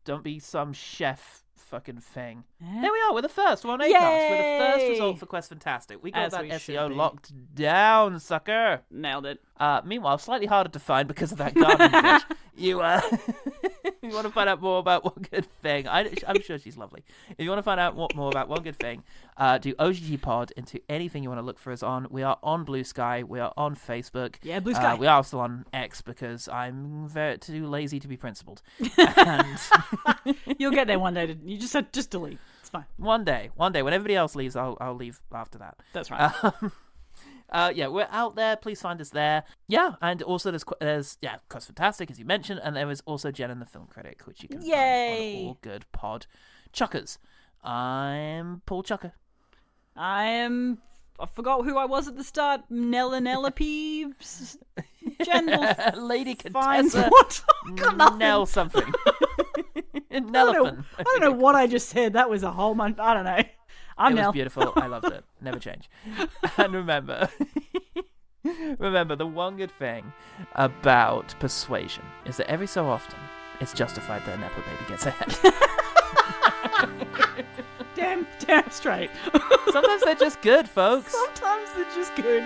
Speaker 1: Don't be some chef fucking thing. There we are. We're the first. We're on Acast. We're the first result for Quest Fantastic. We got that SEO locked down, sucker.
Speaker 2: Nailed it.
Speaker 1: Meanwhile, slightly harder to find because of that garden fish. You want to find out more about One Good Thing? I'm sure she's lovely. If you want to find out more about One Good Thing, do OGG Pod into anything you want to look for us on. We are on Blue Sky. We are on Facebook.
Speaker 2: Yeah, Blue Sky.
Speaker 1: We are still on X because I'm too lazy to be principled. And
Speaker 2: you'll get there one day. You just delete. It's fine.
Speaker 1: One day. When everybody else leaves, I'll leave after that.
Speaker 2: That's right.
Speaker 1: We're out there. Please find us there. Yeah, and also there's Quest Fantastic, as you mentioned, and there is also Jen and the Film Critic, which you can find on all good pod chuckers. I'm Paul Chucker.
Speaker 2: I forgot who I was at the start. Nella Peeves.
Speaker 1: Lady Contessa.
Speaker 2: What?
Speaker 1: Nell something. Nellophin.
Speaker 2: I don't know what I just said. That was a whole month. I don't know.
Speaker 1: It was beautiful. I loved it. Never change. And remember, Remember, the one good thing about Persuasion is that every so often it's justified that a Nepo baby gets ahead.
Speaker 2: Damn straight.
Speaker 1: Sometimes they're just good, folks.
Speaker 2: Sometimes they're just good.